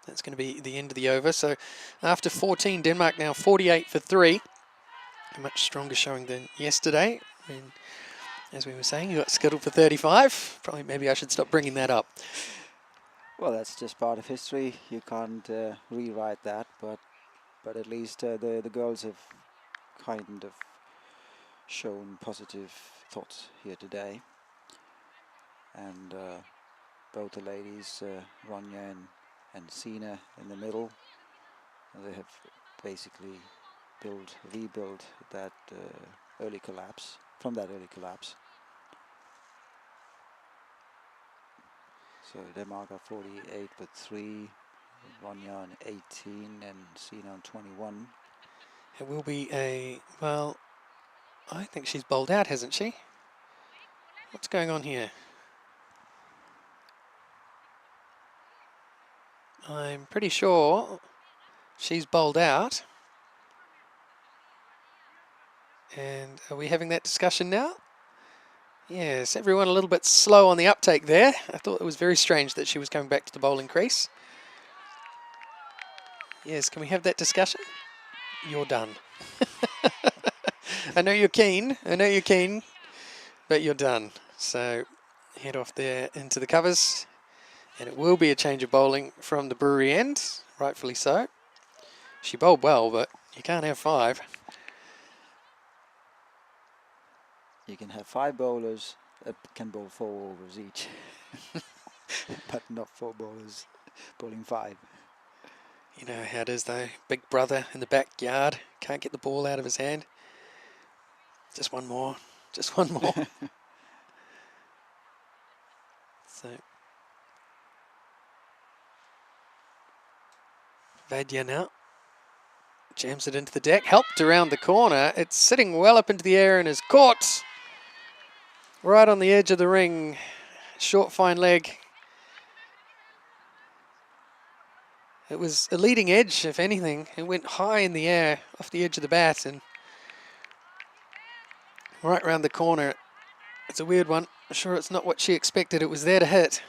That's going to be the end of the over. So after 14, Denmark now 48 for 3. A much stronger showing than yesterday. And as we were saying, you got scheduled for 35. Probably maybe I should stop bringing that up. Well, that's just part of history. You can't rewrite that, but at least the girls have kind of shown positive thoughts here today. And both the ladies, Ronja and Sina in the middle, they have basically rebuild that early collapse, from that early collapse. So Denmark are 48 with 3, Ronja on 18 and Sina on 21. It will be well, I think she's bowled out, hasn't she? What's going on here? I'm pretty sure she's bowled out. And are we having that discussion now? Yes, everyone a little bit slow on the uptake there. I thought it was very strange that she was coming back to the bowling crease. Yes, can we have that discussion? You're done. I know you're keen, but you're done. So head off there into the covers. And it will be a change of bowling from the brewery end, rightfully so. She bowled well, but you can't have 5. You can have 5 bowlers that can bowl 4 overs each, but not 4 bowlers bowling 5. You know how it is though. Big brother in the backyard. Can't get the ball out of his hand. Just one more. Just one more. So Vaidya now jams it into the deck. Helped around the corner. It's sitting well up into the air and is caught right on the edge of the ring. Short fine leg. It was a leading edge, if anything. It went high in the air off the edge of the bat and right round the corner. It's a weird one. I'm sure it's not what she expected. It was there to hit.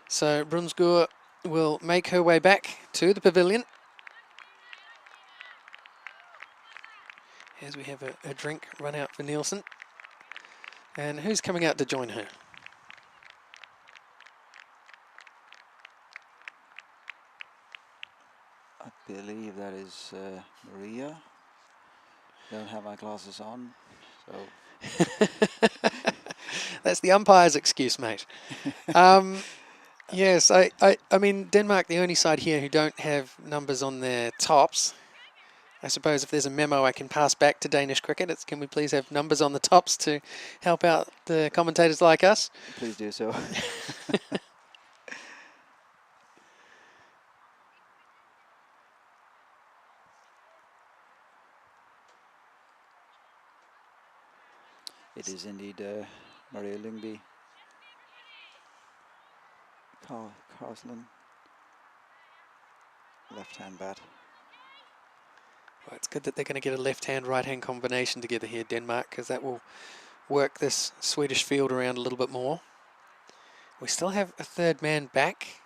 So Brunsgaard will make her way back to the pavilion. As we have a drink run out for Nielsen. And who's coming out to join her? I believe that is Maria. Don't have my glasses on, so That's the umpire's excuse, mate. Yes, I mean, Denmark, the only side here who don't have numbers on their tops. I suppose if there's a memo I can pass back to Danish cricket, it's can we please have numbers on the tops to help out the commentators like us? please do so. It is indeed Maria Lyngby. Carsland. Left-hand bat. Well, it's good that they're going to get a left-hand, right-hand combination together here, Denmark, because that will work this Swedish field around a little bit more. We still have a third man back,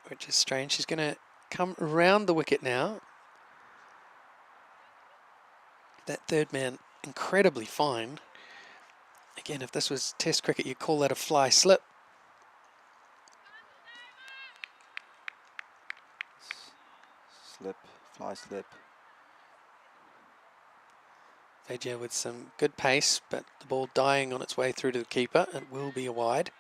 which is strange. She's going to come around the wicket now. That third man, incredibly fine. Again, if this was Test cricket, you'd call that a fly slip. Slip, fly slip. Vaidya with some good pace, but the ball dying on its way through to the keeper. It will be a wide.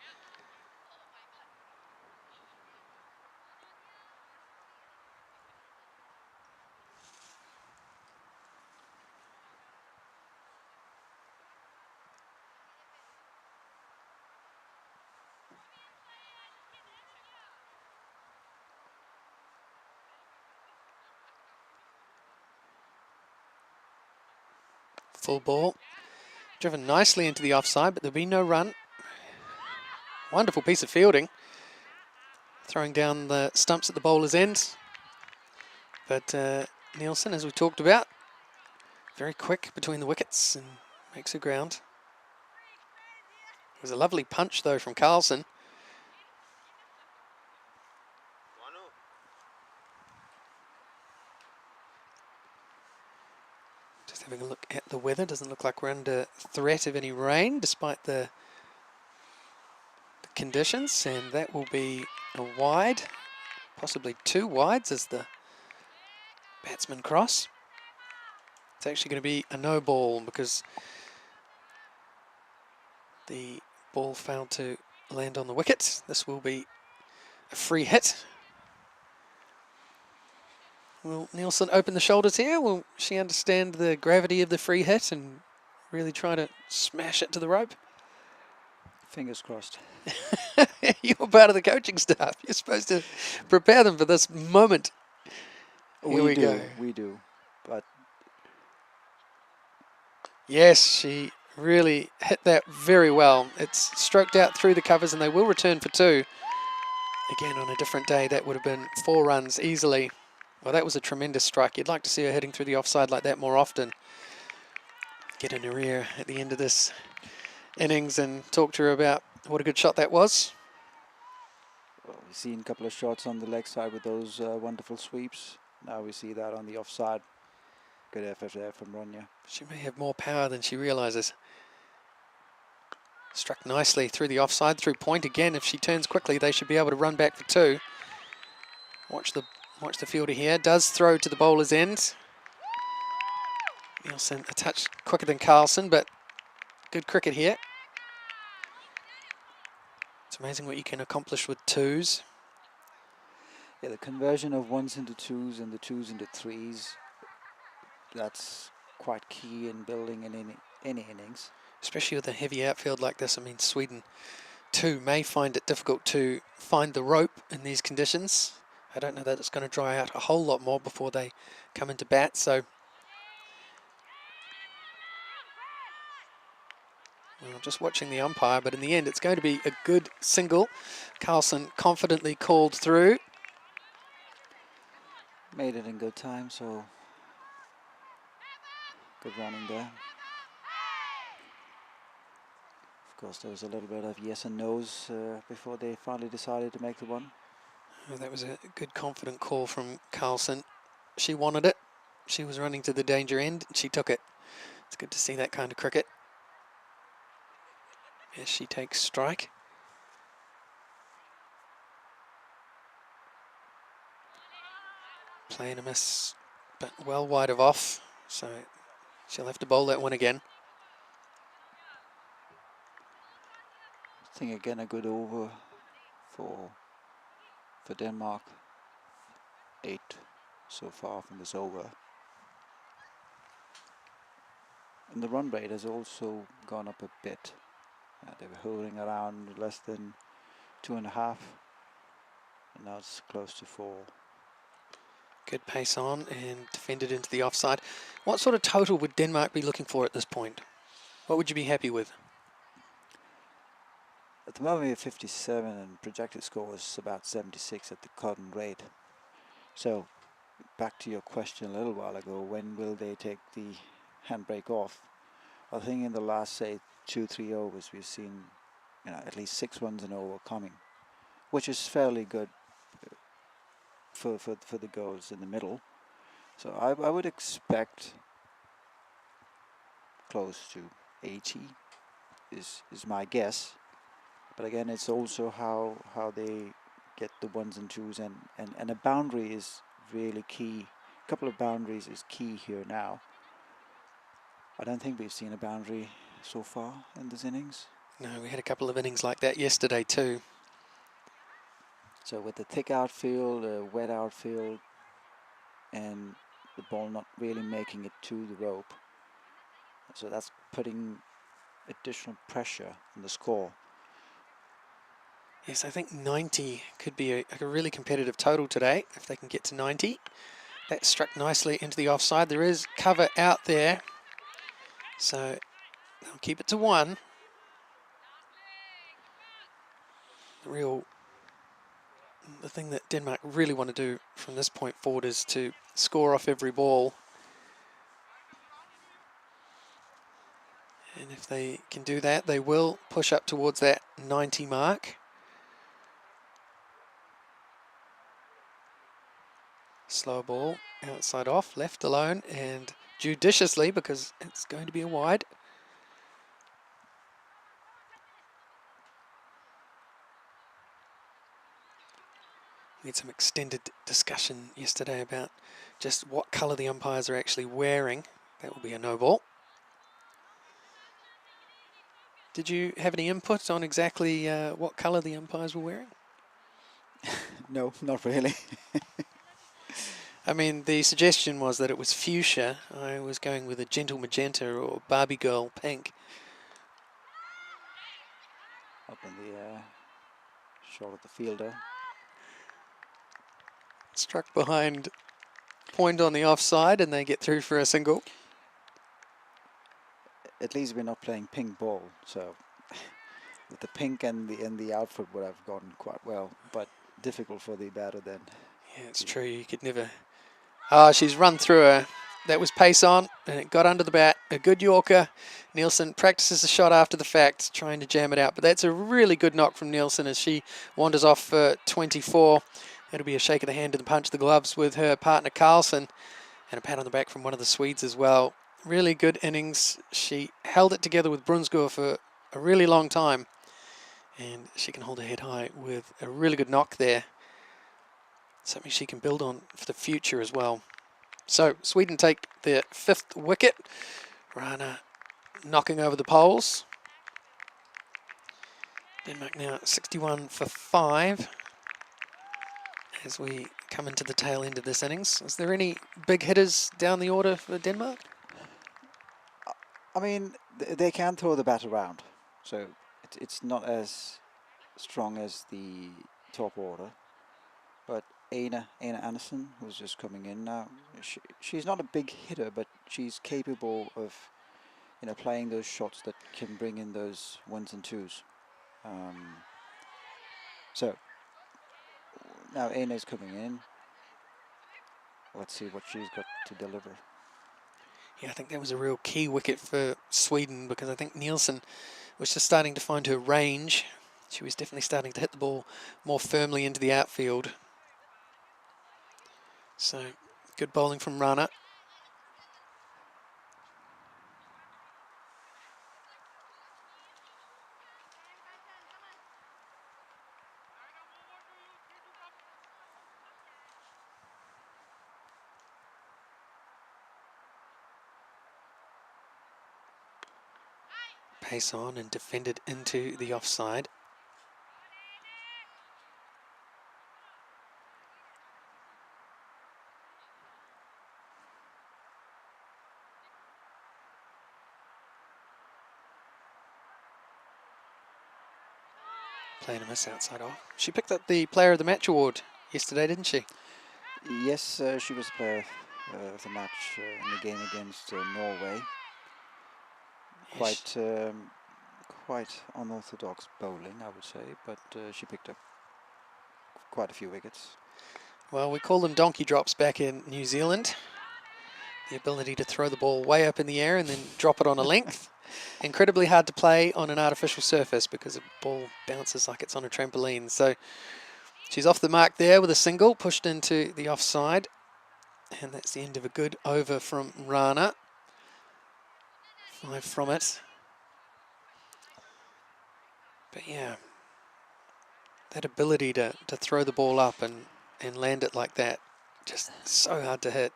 Full ball, driven nicely into the offside, but there'll be no run. Wonderful piece of fielding. Throwing down the stumps at the bowler's end. But Nielsen, as we talked about, very quick between the wickets and makes her ground. It was a lovely punch, though, from Carlson. Just having a look at the weather. Doesn't look like we're under threat of any rain, despite the conditions. And that will be a wide, possibly 2 wides as the batsmen cross. It's actually going to be a no ball because the ball failed to land on the wicket. This will be a free hit. Will Nielsen open the shoulders here? Will she understand the gravity of the free hit and really try to smash it to the rope? Fingers crossed. You're part of the coaching staff. You're supposed to prepare them for this moment. Here we go. We do. But yes, she really hit that very well. It's stroked out through the covers and they will return for 2. Again, on a different day, that would have been 4 runs easily. Well, that was a tremendous strike. You'd like to see her hitting through the offside like that more often. Get in her ear at the end of this innings and talk to her about what a good shot that was. well, we've seen a couple of shots on the leg side with those wonderful sweeps. Now we see that on the offside. Good effort there from Ronja. She may have more power than she realizes. Struck nicely through the offside, through point again. If she turns quickly, they should be able to run back for 2. Watch the fielder here. Does throw to the bowler's end. Nielsen a touch quicker than Carlson, but good cricket here. It's amazing what you can accomplish with twos. Yeah, the conversion of ones into twos and the twos into threes, that's quite key in building in any innings. Especially with a heavy outfield like this. I mean, Sweden too may find it difficult to find the rope in these conditions. I don't know that it's going to dry out a whole lot more before they come into bat, so well, just watching the umpire, but in the end it's going to be a good single. Carlson confidently called through. Made it in good time, so good running there. Of course, there was a little bit of yes and no's before they finally decided to make the one. Well, that was a good confident call from Carlson. She wanted it. She was running to the danger end. She took it. It's good to see that kind of cricket. As she takes strike. Playing a miss, but well wide of off. So she'll have to bowl that one again. I think again a good over for Denmark. 8 so far from this over. And the run rate has also gone up a bit. They were holding around less than 2.5, and now it's close to 4. Good pace on and defended into the offside. What sort of total would Denmark be looking for at this point? What would you be happy with? At the moment we have 57 and projected score is about 76 at the current rate. So back to your question a little while ago, when will they take the handbrake off? I think in the last, say, 2-3 overs we've seen, at least 6 runs an over coming, which is fairly good for the goals in the middle. So I would expect close to 80 is my guess. But again, it's also how they get the ones and twos, and a boundary is really key. A couple of boundaries is key here now. I don't think we've seen a boundary so far in this innings. No, we had a couple of innings like that yesterday too. So with the thick outfield, wet outfield, and the ball not really making it to the rope, so that's putting additional pressure on the score. Yes, I think 90 could be a really competitive total today if they can get to 90. That struck nicely into the offside. There is cover out there, so they'll keep it to 1. The thing that Denmark really want to do from this point forward is to score off every ball. And if they can do that, they will push up towards that 90 mark. Slow ball, outside off, left alone, and judiciously, because it's going to be a wide. We had some extended discussion yesterday about just what colour the umpires are actually wearing. That will be a no ball. Did you have any input on exactly what colour the umpires were wearing? No, not really. I mean, the suggestion was that it was fuchsia. I was going with a gentle magenta or Barbie girl pink. Up in the short of the fielder. Struck behind point on the offside, and they get through for a single. At least we're not playing pink ball, so with the pink and the outfit would have gone quite well, but difficult for the batter then. Yeah, it's true. You could never. Oh, she's run through her. That was pace on, and it got under the bat. A good Yorker. Nielsen practices the shot after the fact, trying to jam it out. But that's a really good knock from Nielsen as she wanders off for 24. That'll be a shake of the hand and punch of the gloves with her partner Carlson. And a pat on the back from one of the Swedes as well. Really good innings. She held it together with Brunsgaard for a really long time. And she can hold her head high with a really good knock there. Something she can build on for the future as well. So Sweden take their 5th wicket. Rana knocking over the poles. Denmark now 61 for 5 as we come into the tail end of this innings. Is there any big hitters down the order for Denmark? I mean, they can throw the bat around, so it's not as strong as the top order. But Anna Andersen, who's just coming in now, she's not a big hitter, but she's capable of, playing those shots that can bring in those ones and twos. So now Anna's coming in. Let's see what she's got to deliver. Yeah, I think that was a real key wicket for Sweden, because I think Nielsen was just starting to find her range. She was definitely starting to hit the ball more firmly into the outfield. So good bowling from Rana. Pace on and defended into the offside. Playing a miss outside off. She picked up the Player of the Match award yesterday, didn't she? Yes, she was player of the match in the game against Norway. Yes. Quite unorthodox bowling, I would say, but she picked up quite a few wickets. Well, we call them donkey drops back in New Zealand. The ability to throw the ball way up in the air and then drop it on a length. Incredibly hard to play on an artificial surface because the ball bounces like it's on a trampoline. So she's off the mark there with a single, pushed into the offside. And that's the end of a good over from Rana. 5 from it. But yeah, that ability to throw the ball up and land it like that, just so hard to hit.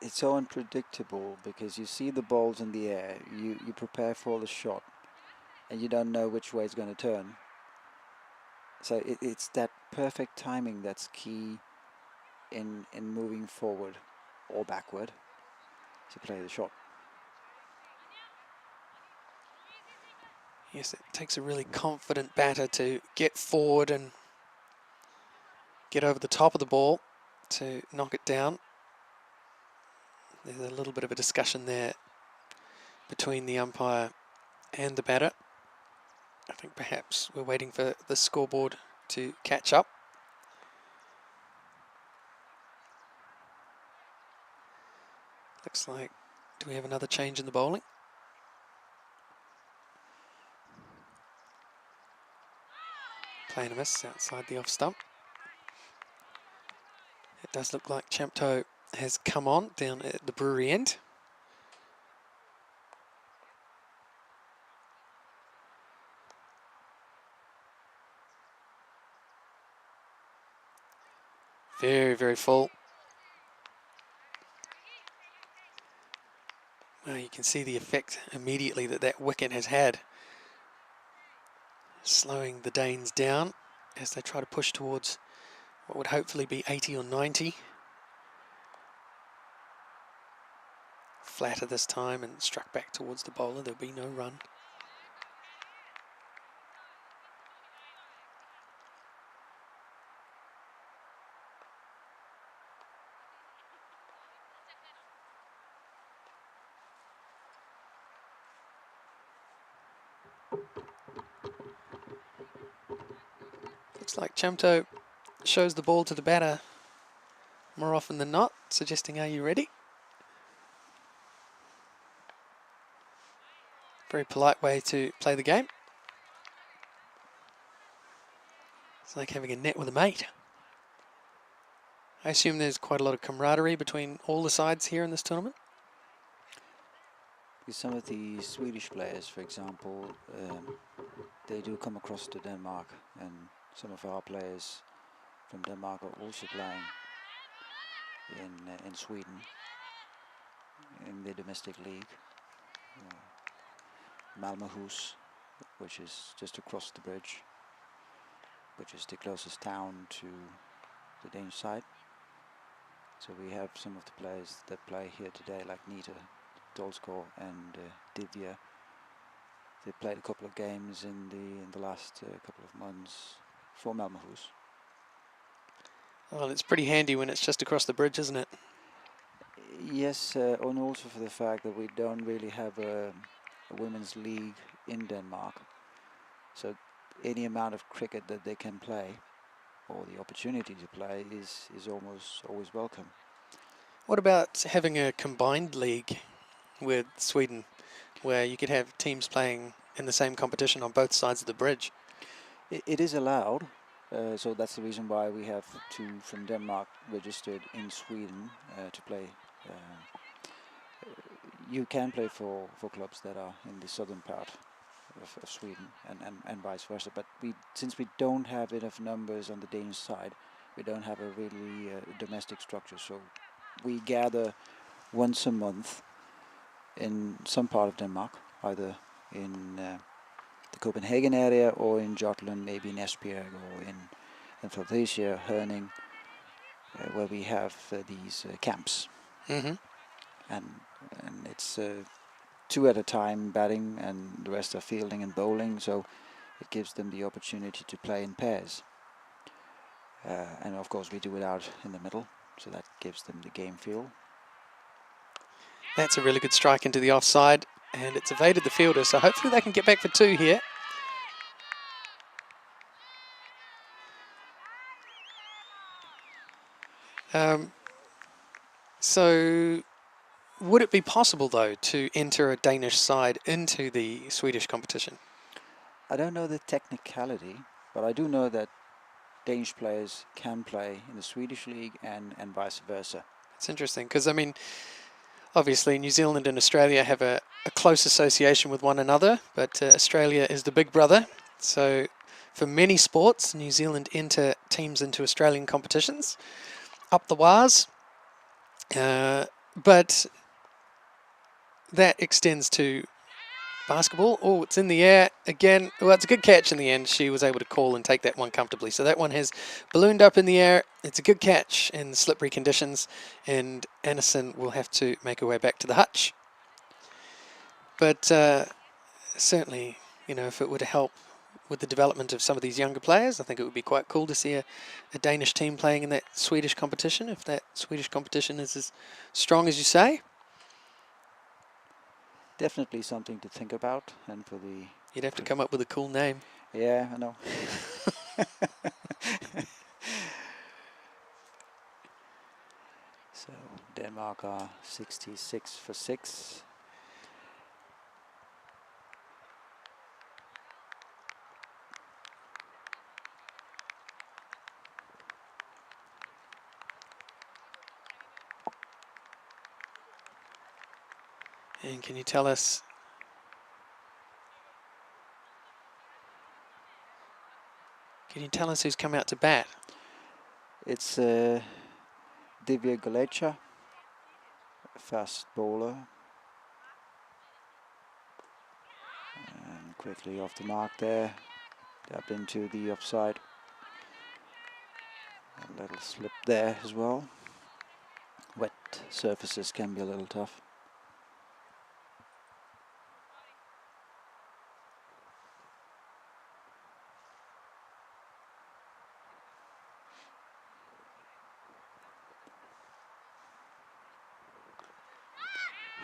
It's so unpredictable because you see the balls in the air, you prepare for the shot, and you don't know which way it's going to turn. So it's that perfect timing that's key in moving forward or backward to play the shot. Yes, it takes a really confident batter to get forward and get over the top of the ball to knock it down. There's a little bit of a discussion there between the umpire and the batter. I think perhaps we're waiting for the scoreboard to catch up. Looks like, do we have another change in the bowling? Playing a miss outside the off stump. It does look like Champto has come on down at the brewery end. Very, very full. Well, you can see the effect immediately that that wicket has had. Slowing the Danes down as they try to push towards what would hopefully be 80 or 90. Flatter this time and struck back towards the bowler. There'll be no run. Looks like Chamto shows the ball to the batter more often than not, suggesting, are you ready? Very polite way to play the game. It's like having a net with a mate. I assume there's quite a lot of camaraderie between all the sides here in this tournament. Some of the Swedish players, for example, they do come across to Denmark, and some of our players from Denmark are also playing. in Sweden in the domestic league. Malmöhus, which is just across the bridge, which is the closest town to the Danish side. So we have some of the players that play here today, like Nita Dolskor and Divya. They played a couple of games in the last couple of months for Malmöhus. Well, it's pretty handy when it's just across the bridge, isn't it? Yes, and also for the fact that we don't really have a women's league in Denmark. So any amount of cricket that they can play, or the opportunity to play, is almost always welcome. What about having a combined league with Sweden, where you could have teams playing in the same competition on both sides of the bridge? It is allowed, so that's the reason why we have two from Denmark registered in Sweden to play. You can play for clubs that are in the southern part of Sweden and vice versa, but since we don't have enough numbers on the Danish side, we don't have a really domestic structure, so we gather once a month in some part of Denmark, either in the Copenhagen area or in Jutland, maybe in Esbjerg or in Fredericia, Herning, where we have these camps. Mm-hmm. And it's 2 at a time batting, and the rest are fielding and bowling, so it gives them the opportunity to play in pairs. And of course we do it out in the middle, so that gives them the game feel. That's a really good strike into the offside, and it's evaded the fielder, so hopefully they can get back for 2 here. So would it be possible, though, to enter a Danish side into the Swedish competition? I don't know the technicality, but I do know that Danish players can play in the Swedish league and vice versa. It's interesting, because, I mean, obviously New Zealand and Australia have a close association with one another, but Australia is the big brother. So for many sports, New Zealand enter teams into Australian competitions up the wires. But that extends to basketball. Oh, it's in the air again. Well, it's a good catch in the end. She was able to call and take that one comfortably. So that one has ballooned up in the air. It's a good catch in slippery conditions, and Anderson will have to make her way back to the hutch. But certainly, you know, if it were to help with the development of some of these younger players, I think it would be quite cool to see a Danish team playing in that Swedish competition, if that Swedish competition is as strong as you say. Definitely something to think about, and for the... You'd have to come up with a cool name. Yeah, I know. So Denmark are 66 for 6. And can you tell us, who's come out to bat? It's Divya Galecha, fast bowler. And quickly off the mark there, tapped into the offside. A little slip there as well. Wet surfaces can be a little tough.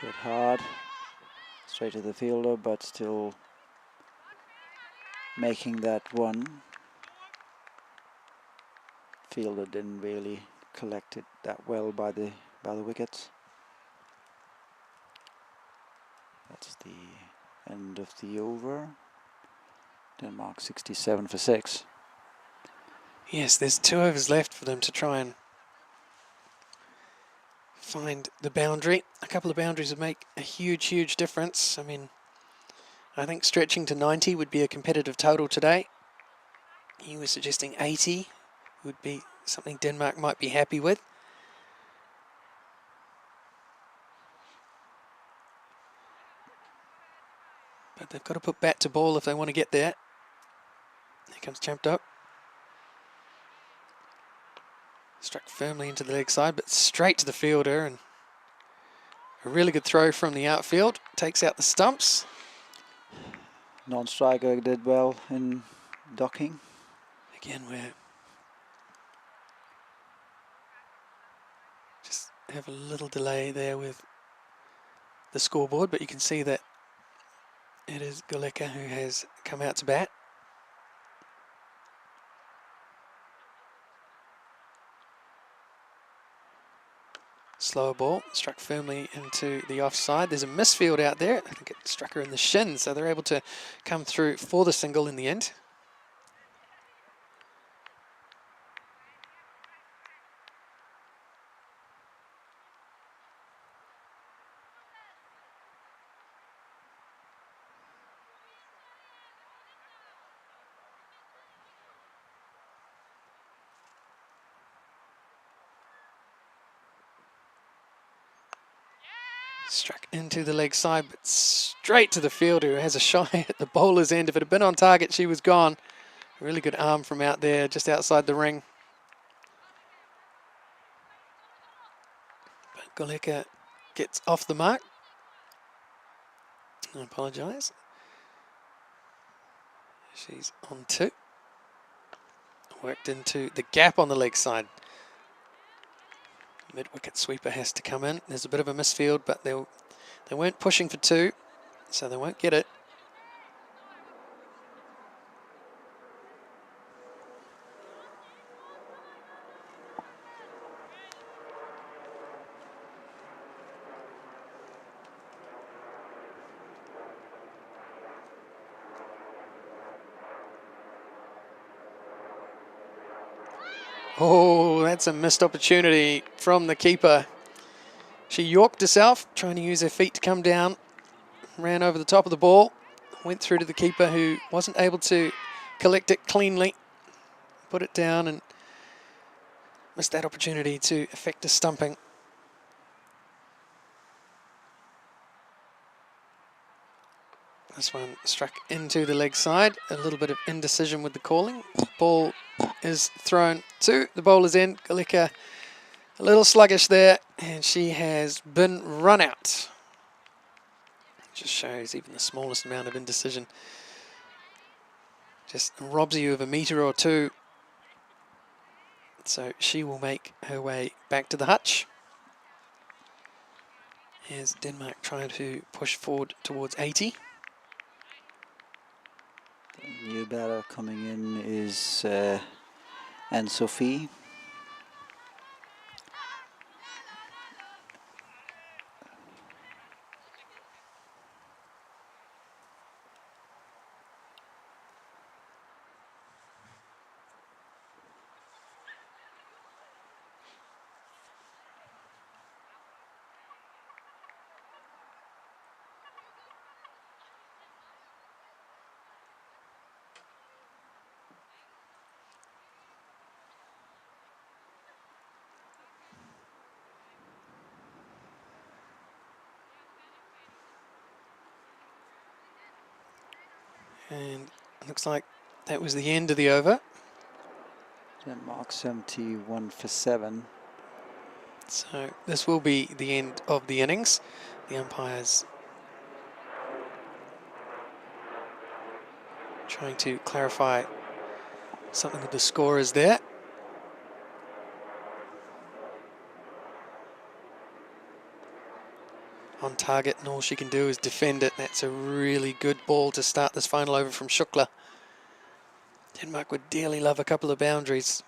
Hit hard, straight to the fielder, but still making that one. Fielder didn't really collect it that well by the wickets. That's the end of the over. Denmark 67 for 6. Yes, there's 2 overs left for them to try and find the boundary. A couple of boundaries would make a huge, huge difference. I mean, I think stretching to 90 would be a competitive total today. You were suggesting 80 would be something Denmark might be happy with. But they've got to put bat to ball if they want to get there. Here comes Champto. Struck firmly into the leg side, but straight to the fielder, and a really good throw from the outfield. Takes out the stumps. Non-striker did well in docking. Again, we're just have a little delay there with the scoreboard, but you can see that it is Goleka who has come out to bat. Slower ball, struck firmly into the offside. There's a misfield out there. I think it struck her in the shin, so they're able to come through for the single in the end. Struck into the leg side, but straight to the fielder who has a shy at the bowler's end. If it had been on target, she was gone. Really good arm from out there, just outside the ring. But Goleka gets off the mark. I apologise. She's on 2. Worked into the gap on the leg side. Mid-wicket sweeper has to come in. There's a bit of a misfield, but they weren't pushing for 2, so they won't get it. Oh, that's a missed opportunity from the keeper. She yorked herself, trying to use her feet to come down. Ran over the top of the ball. Went through to the keeper, who wasn't able to collect it cleanly. Put it down and missed that opportunity to effect a stumping. This one struck into the leg side. A little bit of indecision with the calling. Ball is thrown to the bowler's end. Goleka a little sluggish there, and she has been run out. Just shows even the smallest amount of indecision just robs you of a metre or 2. So she will make her way back to the hutch as Denmark try to push forward towards 80. The new batter coming in is Anne-Sophie. And it looks like that was the end of the over. Denmark 71 for 7. So this will be the end of the innings. The umpires trying to clarify something with the scorers there. On target, and all she can do is defend it. That's a really good ball to start this final over from Shukla. Denmark would dearly love a couple of boundaries.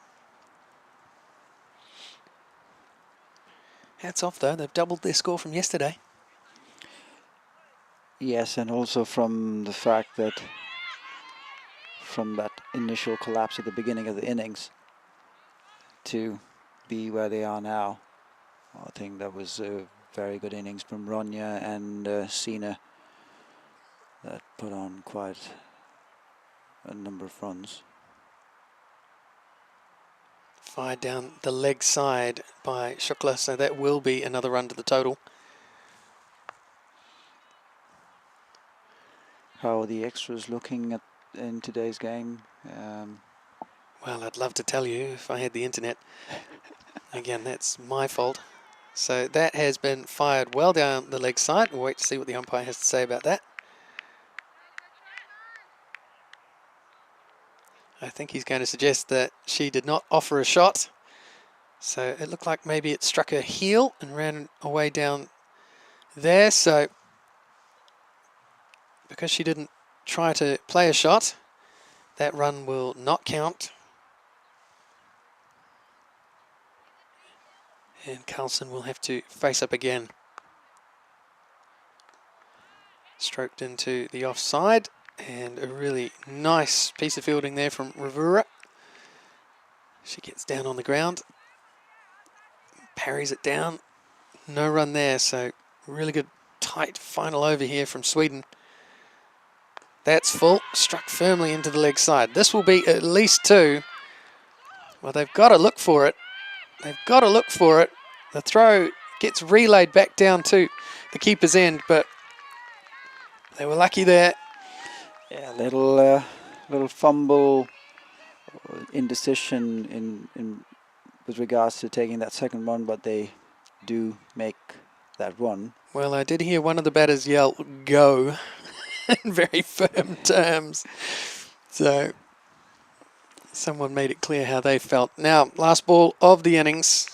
Hats off though, they've doubled their score from yesterday. Yes, and also from the fact that from that initial collapse at the beginning of the innings to be where they are now. I think that was a very good innings from Ronja and Sina that put on quite a number of runs. Fired down the leg side by Shukla, so that will be another run to the total. how are the extras looking at in today's game? Well, I'd love to tell you if I had the internet. Again, that's my fault. So that has been fired well down the leg side. We'll wait to see what the umpire has to say about that. I think he's going to suggest that she did not offer a shot. So it looked like maybe it struck her heel and ran away down there. So because she didn't try to play a shot, that run will not count. And Carlson will have to face up again. Stroked into the offside, and a really nice piece of fielding there from Rivera. She gets down on the ground, parries it down, no run there, so really good tight final over here from Sweden. That's full, struck firmly into the leg side. This will be at least 2. Well, they've got to look for it. They've got to look for it. The throw gets relayed back down to the keeper's end, but they were lucky there. Yeah, little fumble, indecision in with regards to taking that second one, but they do make that run. Well, I did hear one of the batters yell, "Go," in very firm terms. So someone made it clear how they felt. Now, last ball of the innings.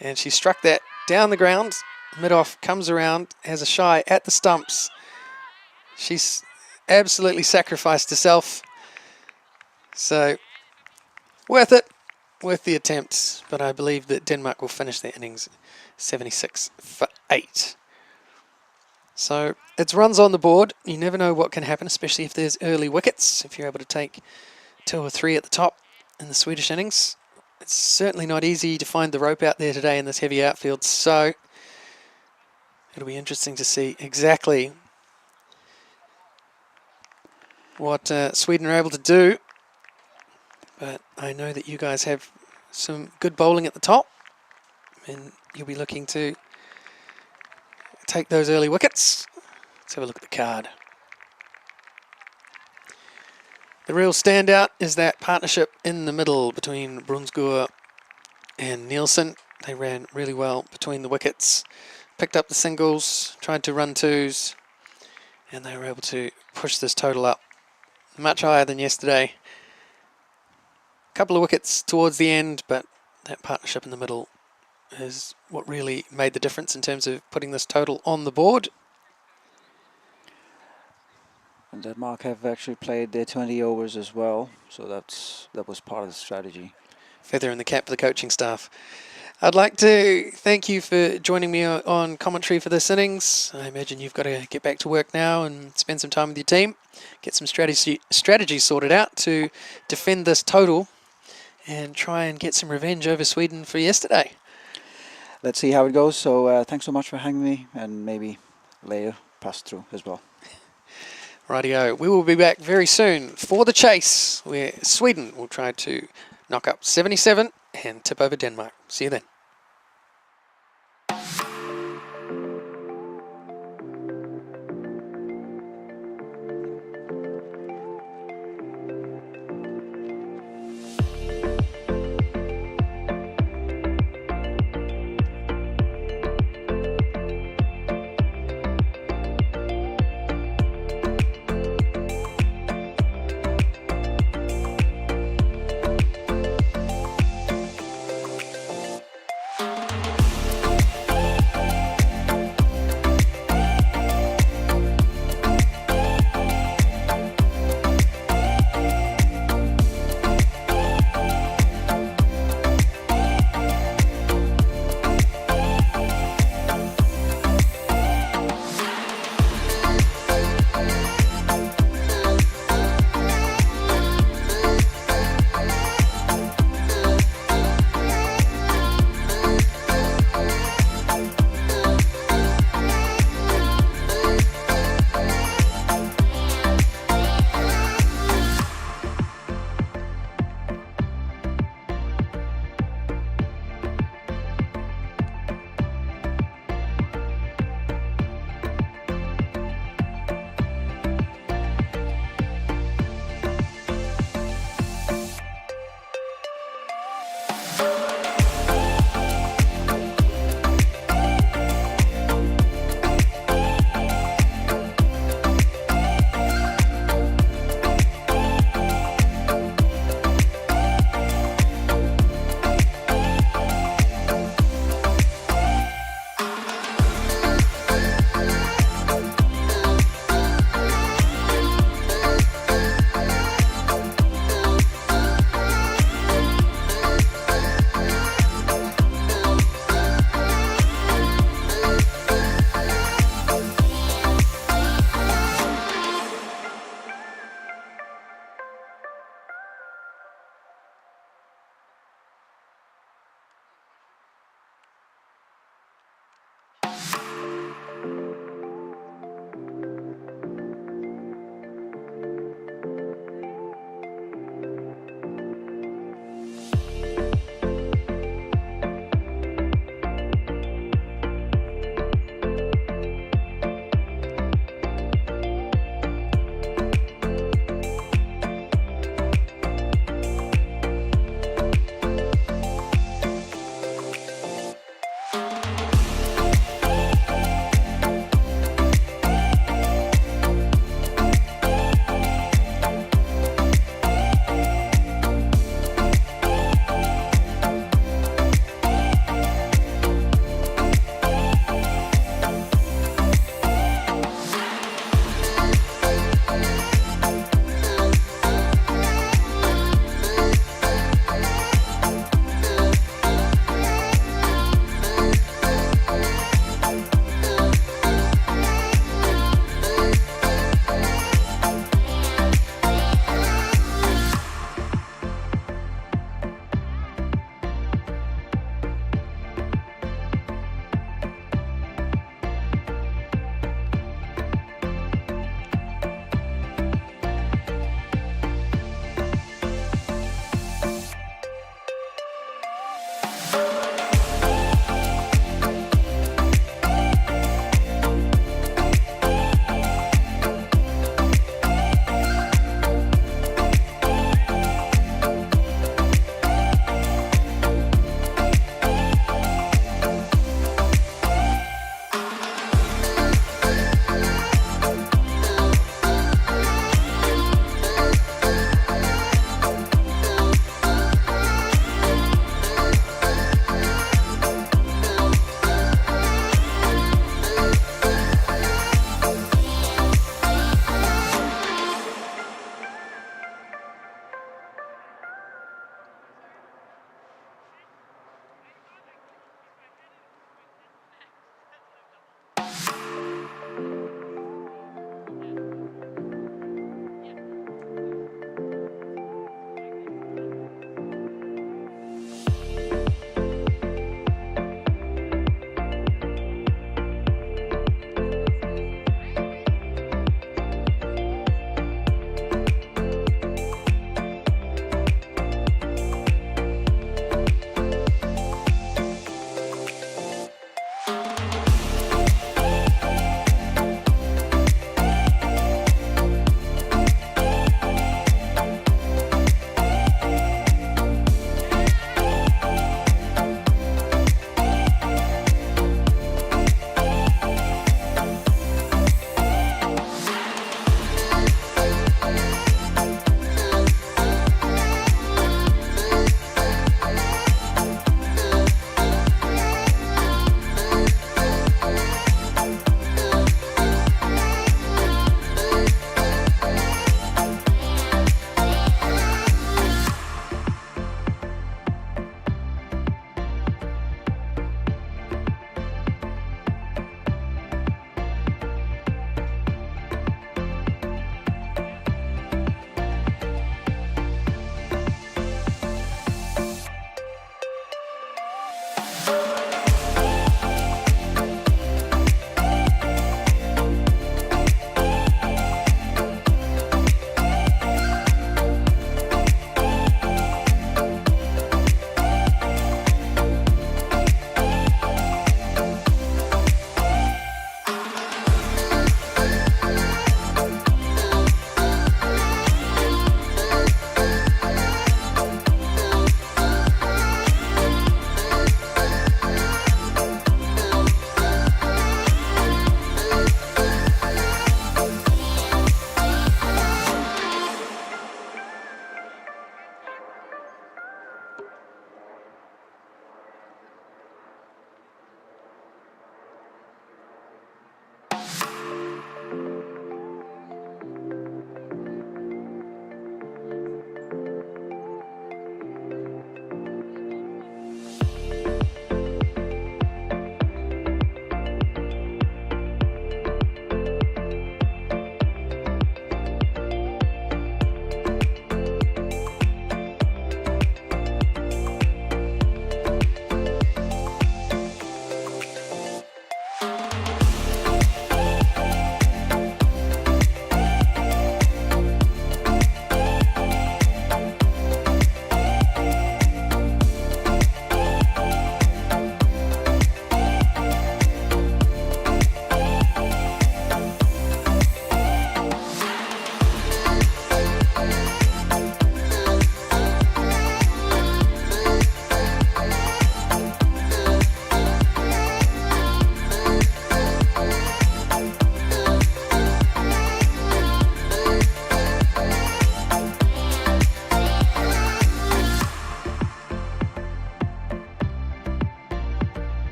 And she struck that down the ground. Mid-off comes around, has a shy at the stumps. She's absolutely sacrificed herself. So, worth it, worth the attempt. But I believe that Denmark will finish their innings 76 for 8. So, it's runs on the board. You never know what can happen, especially if there's early wickets. If you're able to take 2 or 3 at the top in the Swedish innings. It's certainly not easy to find the rope out there today in this heavy outfield, so it'll be interesting to see exactly what Sweden are able to do. But I know that you guys have some good bowling at the top, and you'll be looking to take those early wickets. Let's have a look at the card. The real standout is that partnership in the middle between Brunsgaard and Nielsen. They ran really well between the wickets, picked up the singles, tried to run 2s, and they were able to push this total up much higher than yesterday. A couple of wickets towards the end, but that partnership in the middle is what really made the difference in terms of putting this total on the board. And Denmark have actually played their 20 overs as well, so that was part of the strategy. Feather in the cap for the coaching staff. I'd like to thank you for joining me on commentary for this innings. I imagine you've got to get back to work now and spend some time with your team, get some strategy sorted out to defend this total and try and get some revenge over Sweden for yesterday. Let's see how it goes. So thanks so much for hanging me, and maybe Leo pass through as well. Rightio. We will be back very soon for the chase, where Sweden will try to knock up 77 and tip over Denmark. See you then.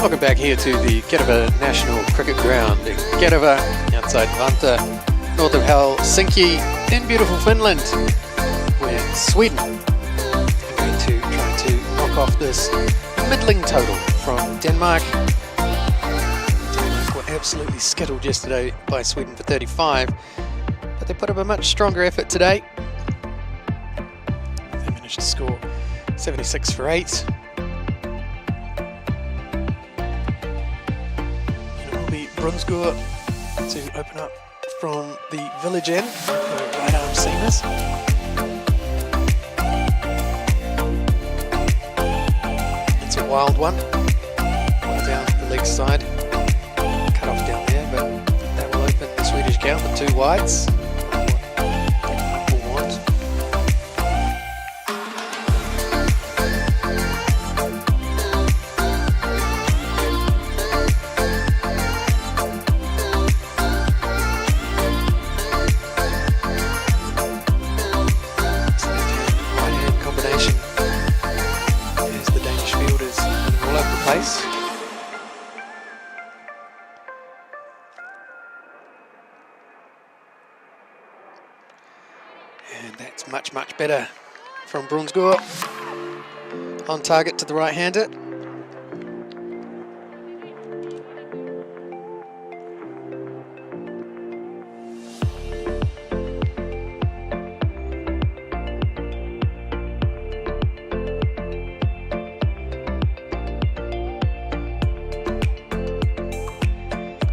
Welcome back here to the Kerava National Cricket Ground in Kerava, outside Vanta, north of Helsinki, in beautiful Finland, where Sweden are going to try to knock off this middling total from Denmark. Denmark were absolutely skittled yesterday by Sweden for 35, but they put up a much stronger effort today. They managed to score 76 for 8. Brunsgaard to open up from the village end, right arm seamers. It's a wild one, well down the leg side, cut off down there, but that will open the Swedish count with 2 wides. And that's much better from Brunsgaard. On target to the right-hander.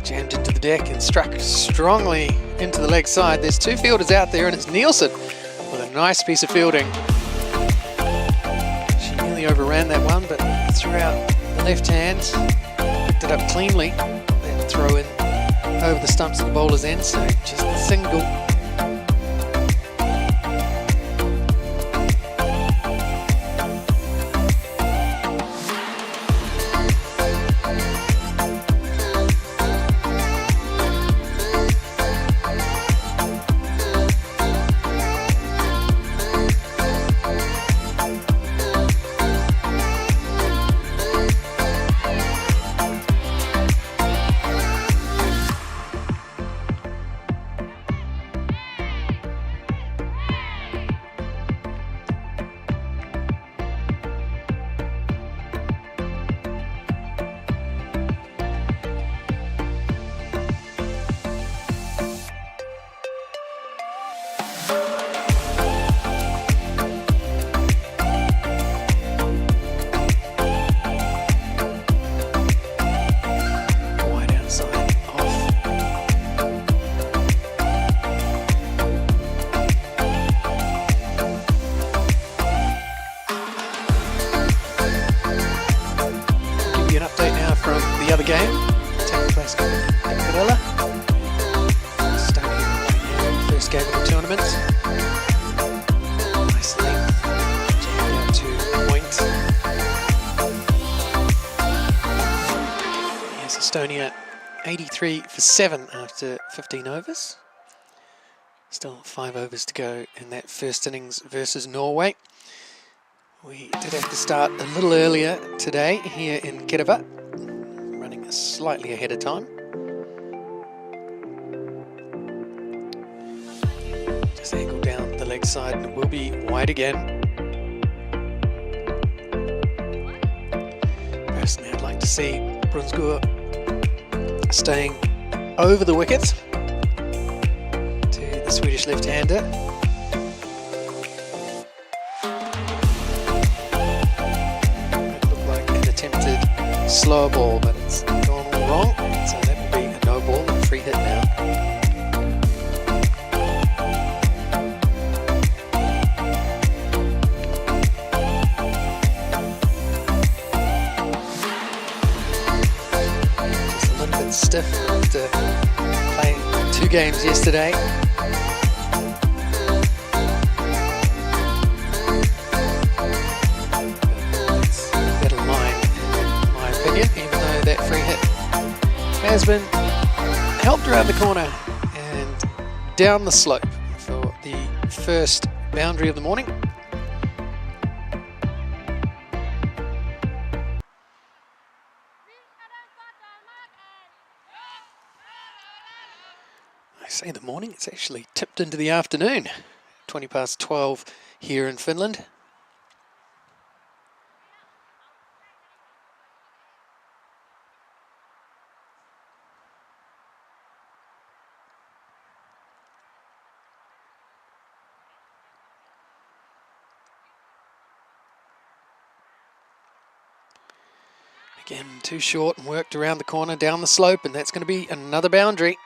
Jammed into the deck and struck strongly into the leg side. There's 2 fielders out there, and it's Nielsen with a nice piece of fielding. She nearly overran that one, but threw out the left hand, picked it up cleanly, then throw in over the stumps of the bowler's end, so just a single. Game taking place in Manila. Starting first game of the tournament. Nice length, jammed out to point. Yes, Estonia 83 for 7 after 15 overs. Still 5 overs to go in that first innings versus Norway. We did have to start a little earlier today here in Kerava, slightly ahead of time. Just angle down the leg side and it will be wide again. Personally, I'd like to see Brunsgaard staying over the wicket to the Swedish left-hander. It looked like an attempted slow ball, but it's gone all wrong, so that will be a no ball and a free hit now. Just a little bit stiff after playing 2 games yesterday. It's a better line in my opinion, even though that free hit has been helped around the corner and down the slope for the first boundary of the morning. say the morning, it's actually tipped into the afternoon. 20 past 12 here in Finland. Again, too short and worked around the corner down the slope, and that's going to be another boundary.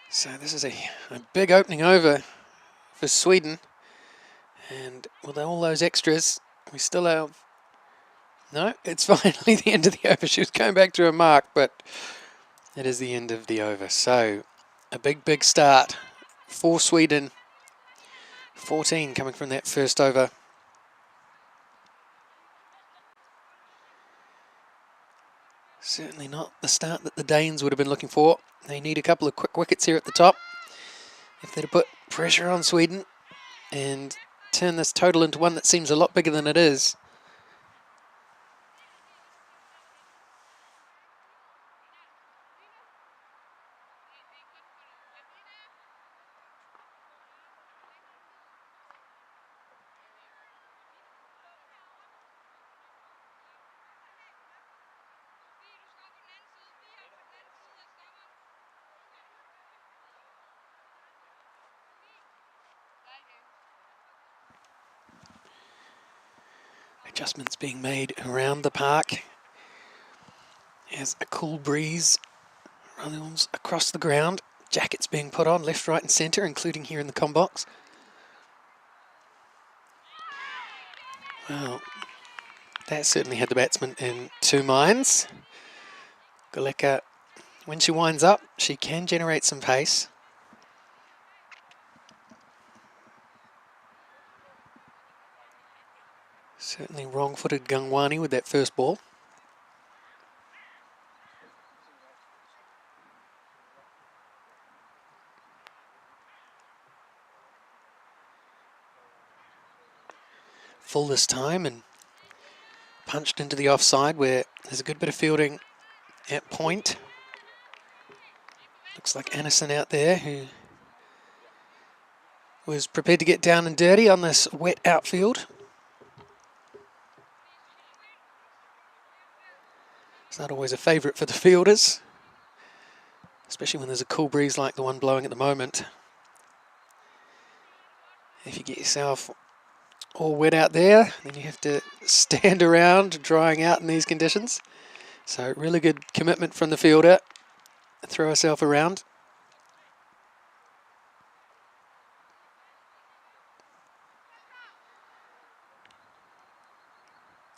So this is a big opening over for Sweden. And with all those extras, we still have... No, it's finally the end of the over. She was going back to her mark, but it is the end of the over. So a big, big start for Sweden. 14 coming from that first over. Certainly not the start that the Danes would have been looking for. They need a couple of quick wickets here at the top if they're to put pressure on Sweden and turn this total into one that seems a lot bigger than it is. Adjustments being made around the park as a cool breeze runs across the ground. Jackets being put on left, right and centre, including here in the comm box. Well, that certainly had the batsman in two minds. Goleka, when she winds up, she can generate some pace. Certainly wrong-footed Gangwani with that first ball. Full this time and punched into the offside where there's a good bit of fielding at point. Looks like Anderson out there who was prepared to get down and dirty on this wet outfield. It's not always a favourite for the fielders, especially when there's a cool breeze like the one blowing at the moment. If you get yourself all wet out there, then you have to stand around drying out in these conditions. So really good commitment from the fielder. Throw herself around.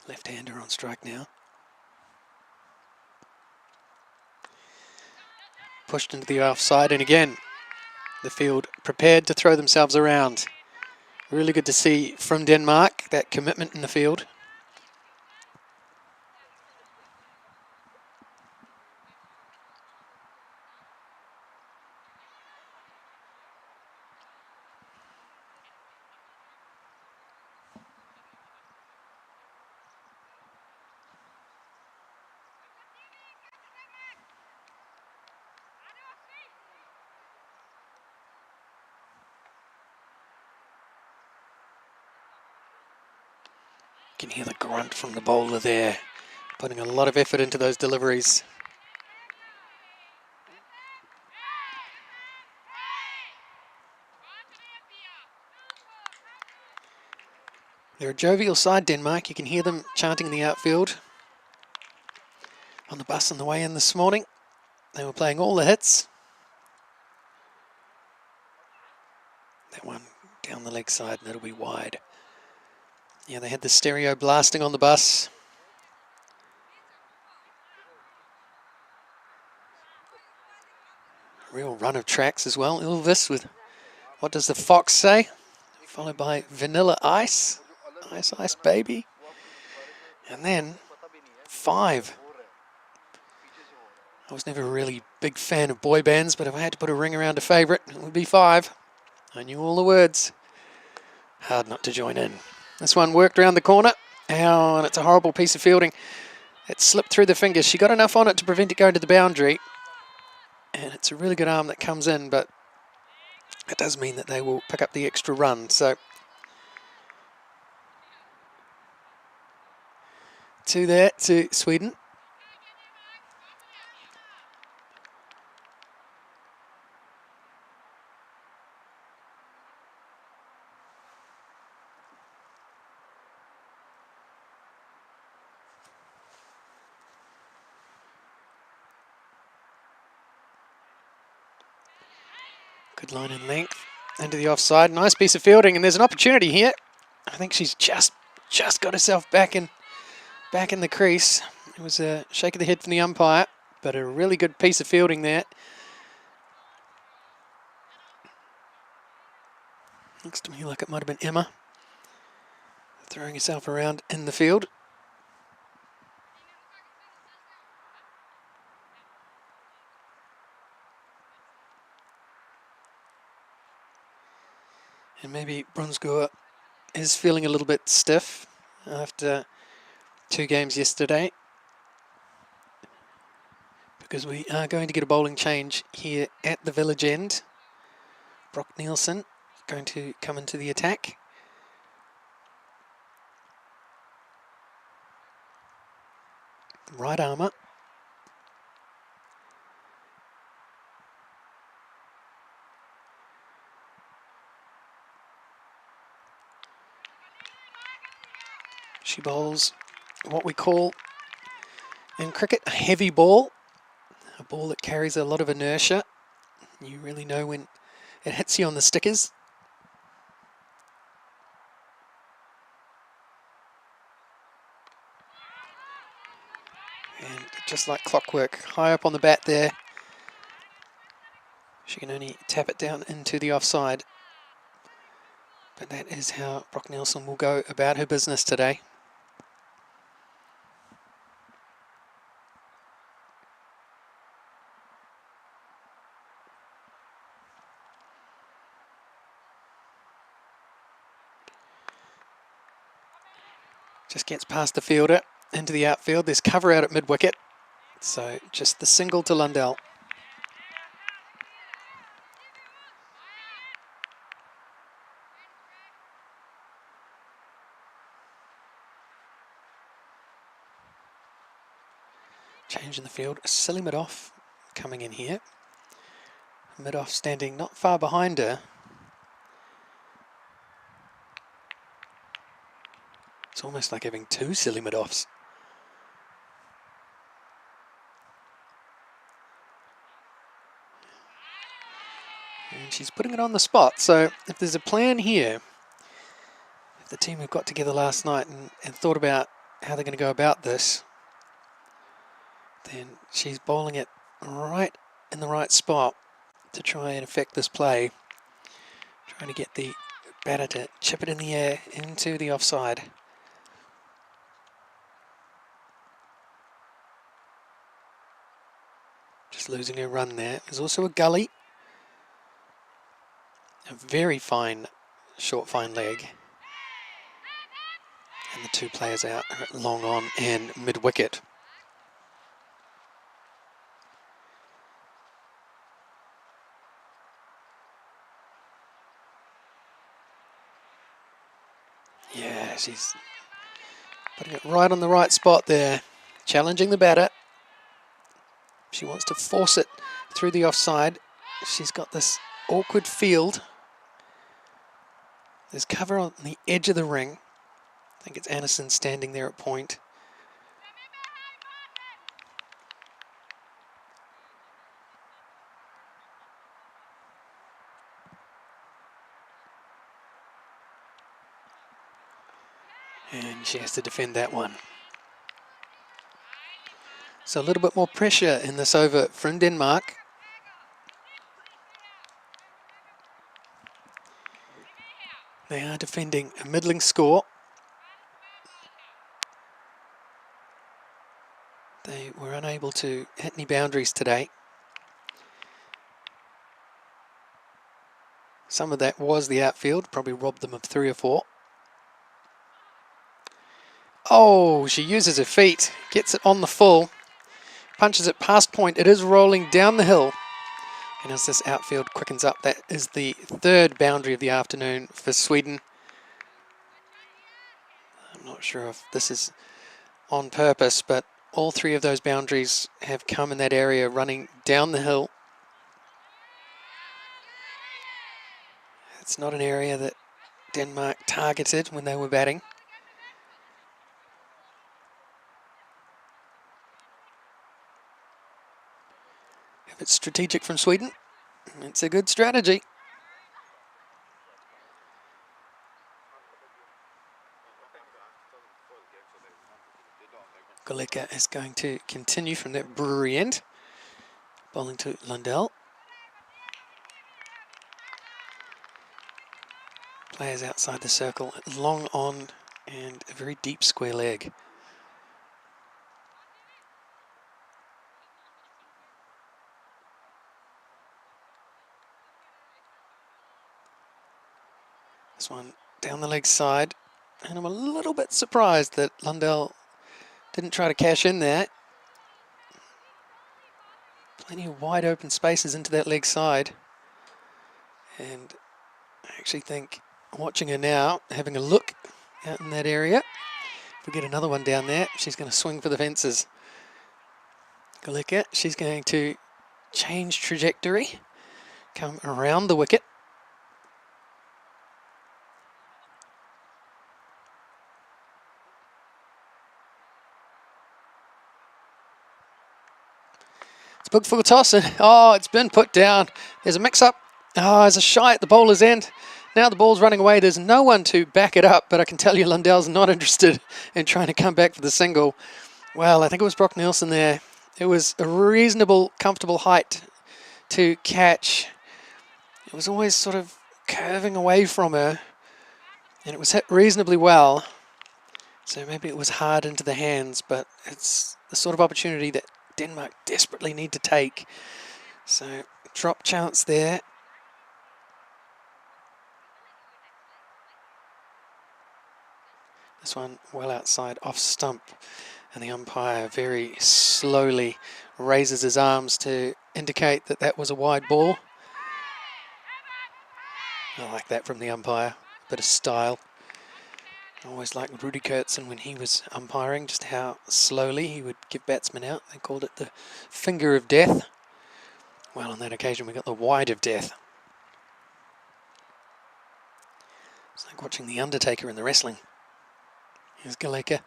Left-hander on strike now. Pushed into the offside, and again, the field prepared to throw themselves around. Really good to see from Denmark, that commitment in the field. You can hear the grunt from the bowler there, putting a lot of effort into those deliveries. They're a jovial side, Denmark. You can hear them chanting in the outfield. On the bus on the way in this morning, they were playing all the hits. That one down the leg side, and it'll be wide. Yeah, they had the stereo blasting on the bus. Real run of tracks as well. Elvis with What Does the Fox Say? Followed by Vanilla Ice. Ice, Ice Baby. And then 5. I was never a really big fan of boy bands, but if I had to put a ring around a favourite, it would be 5. I knew all the words. Hard not to join in. This one worked around the corner. Oh, and it's a horrible piece of fielding. It slipped through the fingers. She got enough on it to prevent it going to the boundary. And it's a really good arm that comes in, but it does mean that they will pick up the extra run. So 2 there to Sweden. Good line and length into the offside. Nice piece of fielding, and there's an opportunity here. I think she's just got herself back in the crease. It was a shake of the head from the umpire, but a really good piece of fielding there. Looks to me like it might have been Emma throwing herself around in the field. And maybe Brunsgaard is feeling a little bit stiff after 2 games yesterday, because we are going to get a bowling change here at the village end. Brock Nielsen going to come into the attack. Right armour. She bowls what we call in cricket a heavy ball, a ball that carries a lot of inertia. You really know when it hits you on the stickers. And just like clockwork, high up on the bat there. She can only tap it down into the offside. But that is how Brock Nielsen will go about her business today. Just gets past the fielder into the outfield. There's cover out at mid-wicket. So just the single to Lundell. Change in the field. Silly Mid-off coming in here. Mid-off standing not far behind her. It's almost like having 2 silly mid-offs. And she's putting it on the spot. So if there's a plan here, if the team have got together last night and thought about how they're going to go about this, then she's bowling it right in the right spot to try and affect this play. Trying to get the batter to chip it in the air into the offside. Just losing her run there. There's also a gully. A very fine, short fine leg. And the 2 players out are at long on and mid-wicket. Yeah, she's putting it right on the right spot there. Challenging the batter. She wants to force it through the offside. She's got this awkward field. There's cover on the edge of the ring. I think it's Anderson standing there at point. And she has to defend that one. So a little bit more pressure in this over from Denmark. They are defending a middling score. They were unable to hit any boundaries today. Some of that was the outfield, probably robbed them of 3 or 4. Oh, she uses her feet, gets it on the full, punches it past point. It is rolling down the hill. And as this outfield quickens up, that is the third boundary of the afternoon for Sweden. I'm not sure if this is on purpose, but all three of those boundaries have come in that area running down the hill. It's not an area that Denmark targeted when they were batting. If it's strategic from Sweden, it's a good strategy. Goleka is going to continue from that brewery end. Bowling to Lundell. Players outside the circle, long on and a very deep square leg. This one down the leg side, and I'm a little bit surprised that Lundell didn't try to cash in there. Plenty of wide open spaces into that leg side. And I actually think, watching her now, having a look out in that area, if we get another one down there, she's going to swing for the fences. Goleka, she's going to change trajectory, come around the wicket. It's booked for the toss, and it's been put down. There's a mix-up. There's a shy at the bowler's end. Now the ball's running away. There's no one to back it up, but I can tell you Lundell's not interested in trying to come back for the single. Well, I think it was Brock Nielsen there. It was a reasonable, comfortable height to catch. It was always sort of curving away from her, and it was hit reasonably well. So maybe it was hard into the hands, but it's the sort of opportunity that Denmark desperately need to take. So drop chance there. This one well outside, off stump, and the umpire very slowly raises his arms to indicate that that was a wide ball. I like that from the umpire, a bit of style. I always liked Rudy Kurtzen when he was umpiring, just how slowly he would give batsmen out. They called it the finger of death. Well, on that occasion we got the wide of death. It's like watching The Undertaker in the wrestling. Here's Goleka.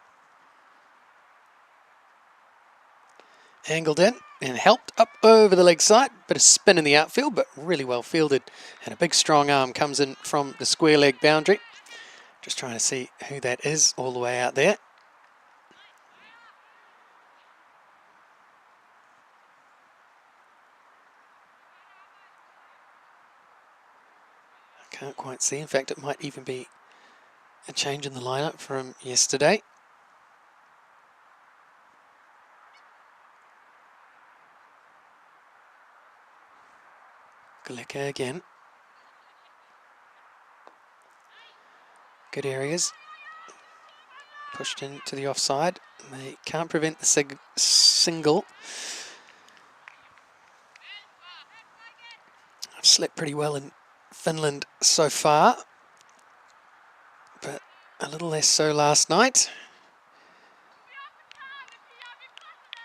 Angled in and helped up over the leg side. Bit of spin in the outfield, but really well fielded. And a big strong arm comes in from the square leg boundary. Just trying to see who that is all the way out there. I can't quite see. In fact, it might even be a change in the lineup from yesterday. Goleka again. Good areas. Pushed into the offside. They can't prevent the single. I've slept pretty well in Finland so far, but a little less so last night.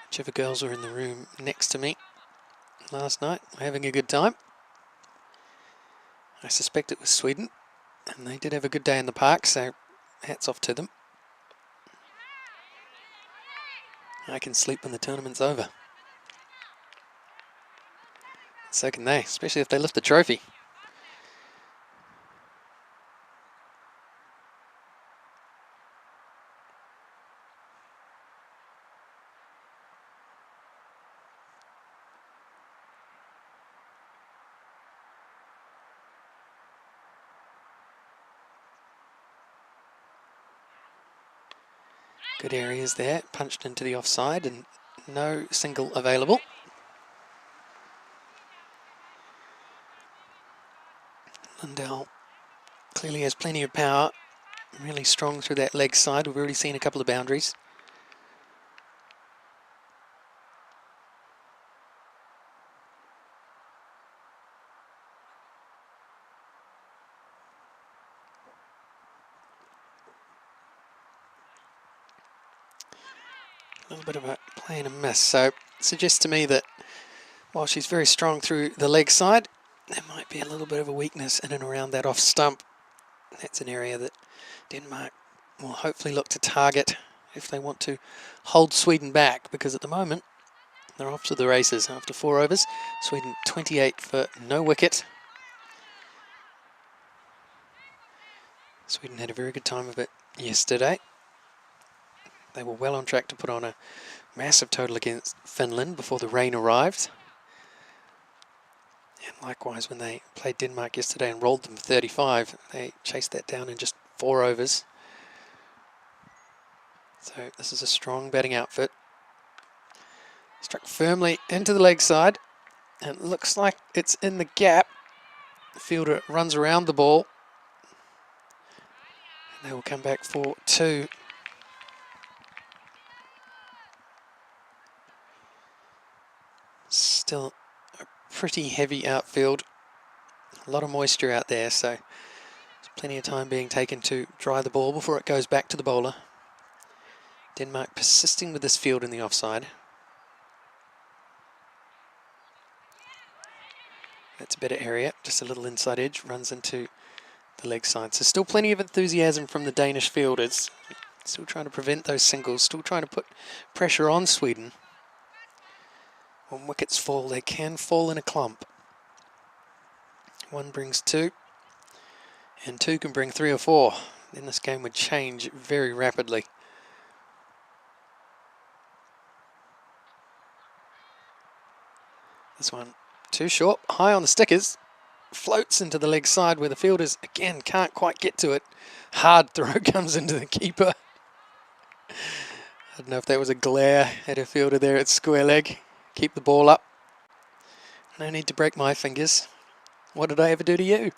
Whichever girls were in the room next to me last night were having a good time. I suspect it was Sweden, and they did have a good day in the park, so hats off to them. I can sleep when the tournament's over. So can they, especially if they lift the trophy. Good areas there, punched into the offside and no single available. Lundell clearly has plenty of power, really strong through that leg side. We've already seen a couple of boundaries. little bit of a play and a miss. So it suggests to me that while she's very strong through the leg side, there might be a little bit of a weakness in and around that off stump. That's an area that Denmark will hopefully look to target if they want to hold Sweden back, because at the moment they're off to the races after 4 overs. Sweden 28 for no wicket. Sweden had a very good time of it yesterday. They were well on track to put on a massive total against Finland before the rain arrived. And likewise, when they played Denmark yesterday and rolled them for 35, they chased that down in just 4 overs. So this is a strong batting outfit. Struck firmly into the leg side, and it looks like it's in the gap. The fielder runs around the ball. And they will come back for 2. Still a pretty heavy outfield. A lot of moisture out there, so there's plenty of time being taken to dry the ball before it goes back to the bowler. Denmark persisting with this field in the offside. That's a better area, just a little inside edge, runs into the leg side. So still plenty of enthusiasm from the Danish fielders. Still trying to prevent those singles, still trying to put pressure on Sweden. When wickets fall, they can fall in a clump. 1 brings 2, and 2 can bring 3 or 4. Then this game would change very rapidly. This one too short, high on the stickers, floats into the leg side where the fielders again can't quite get to it. Hard throw comes into the keeper. I don't know if that was a glare at a fielder there at square leg. Keep the ball up. No need to break my fingers. What did I ever do to you?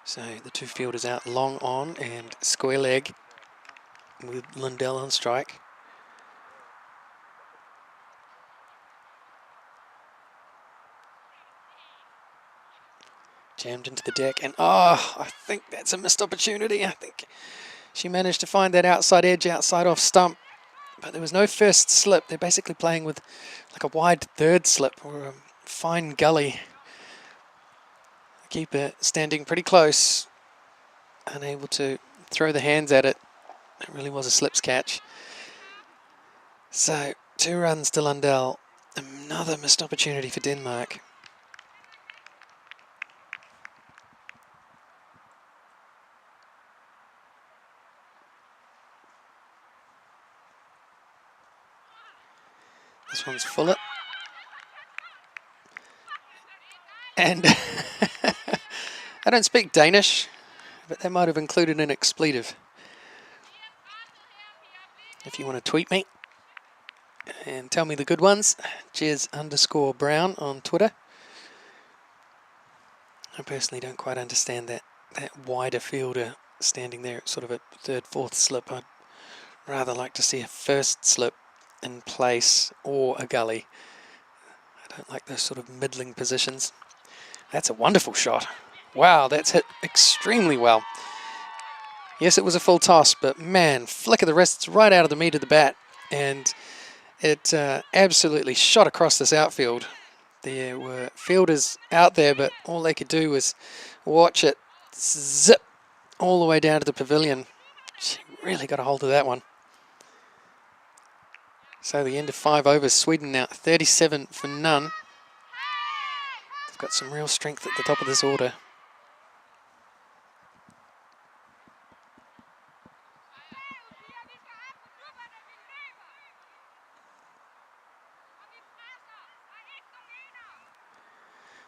So the 2 fielders out long on and square leg with Lundell on strike. Jammed into the deck, and I think that's a missed opportunity. I think she managed to find that outside edge, outside off stump, but there was no first slip. They're basically playing with like a wide third slip or a fine gully. The keeper standing pretty close, unable to throw the hands at it. It really was a slips catch. So 2 runs to Lundell. Another missed opportunity for Denmark. This one's Fuller. And I don't speak Danish, but they might have included an expletive. If you want to tweet me and tell me the good ones, Jez_Brown on Twitter. I personally don't quite understand that wider fielder standing there at sort of a third, fourth slip. I'd rather like to see a first slip in place or a gully. I don't like those sort of middling positions. That's a wonderful shot. Wow, that's hit extremely well. Yes, it was a full toss, but man, flick of the wrists right out of the meat of the bat, and it absolutely shot across this outfield. There were fielders out there, but all they could do was watch it zip all the way down to the pavilion. She really got a hold of that one. So the end of 5 overs, Sweden now 37 for none. They've got some real strength at the top of this order.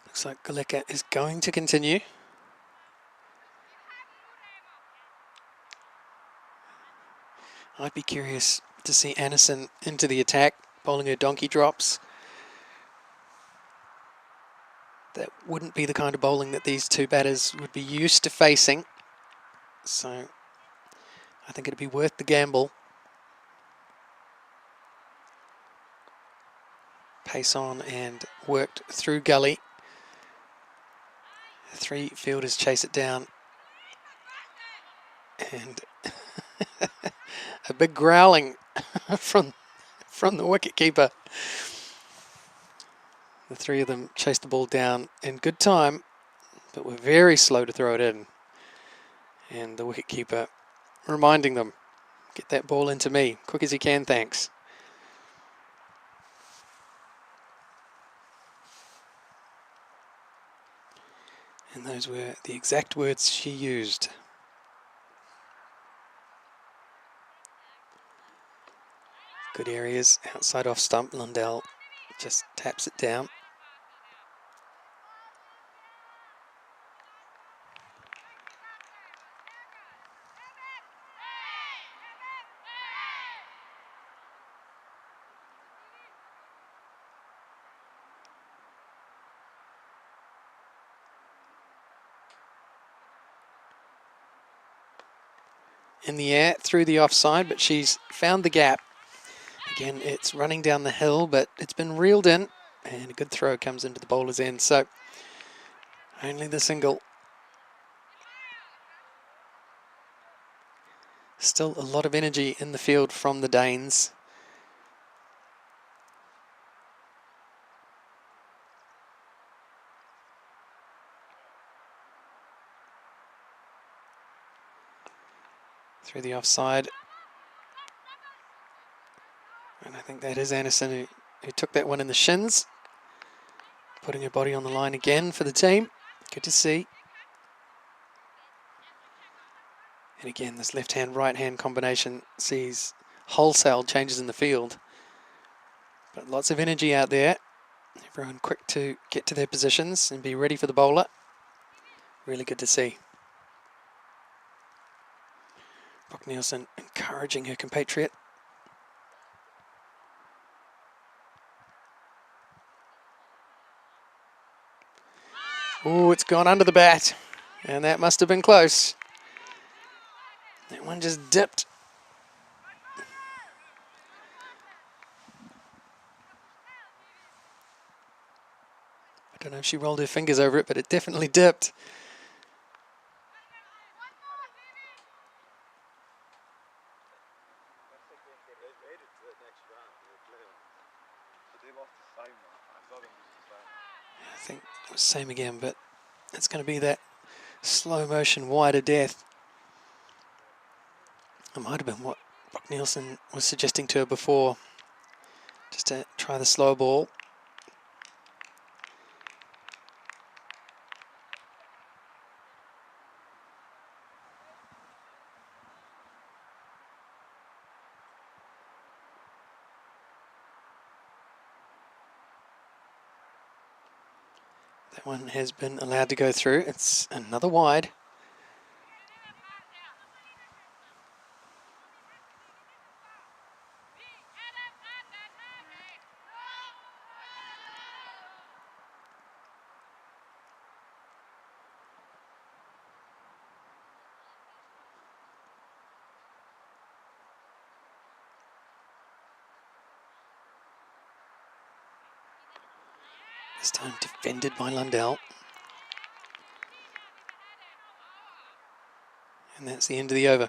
Looks like Galeka is going to continue. I'd be curious to see Anderson into the attack, bowling her donkey drops. That wouldn't be the kind of bowling that these 2 batters would be used to facing. So I think it'd be worth the gamble. Pace on and worked through gully. 3 fielders chase it down. And a big growling from the wicketkeeper. The three of them chased the ball down in good time, but were very slow to throw it in. And the wicketkeeper reminding them, get that ball into me, quick as you can, thanks. And those were the exact words she used. Good areas outside off stump. Lundell just taps it down. In the air, through the offside, but she's found the gap. Again, it's running down the hill, but it's been reeled in, and a good throw comes into the bowler's end. So only the single. Still a lot of energy in the field from the Danes. Through the offside. And I think that is Anderson who took that one in the shins. Putting her body on the line again for the team. Good to see. And again, this left-hand, right-hand combination sees wholesale changes in the field. But lots of energy out there. Everyone quick to get to their positions and be ready for the bowler. Really good to see. Brooke Nielsen encouraging her compatriot. Oh, it's gone under the bat. And that must have been close. That one just dipped. I don't know if she rolled her fingers over it, but it definitely dipped. I think it was same again, but it's going to be that slow motion wider death. It might have been what Brooke Nielsen was suggesting to her before, just to try the slow ball. That one has been allowed to go through. It's another wide. This time defended by Lundell. And that's the end of the over.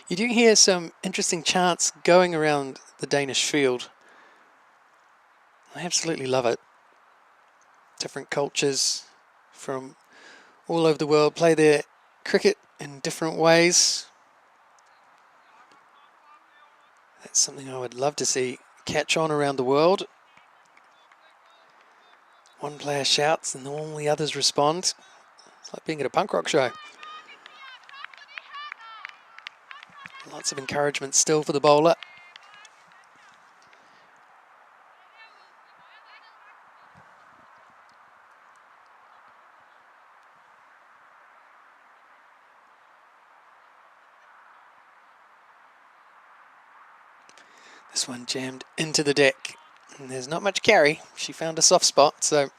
You do hear some interesting chants going around the Danish field. I absolutely love it. Different cultures from all over the world play their cricket in different ways. That's something I would love to see catch on around the world. One player shouts and all the others respond. It's like being at a punk rock show. Lots of encouragement still for the bowler. This one jammed into the deck. And there's not much carry. She found a soft spot, so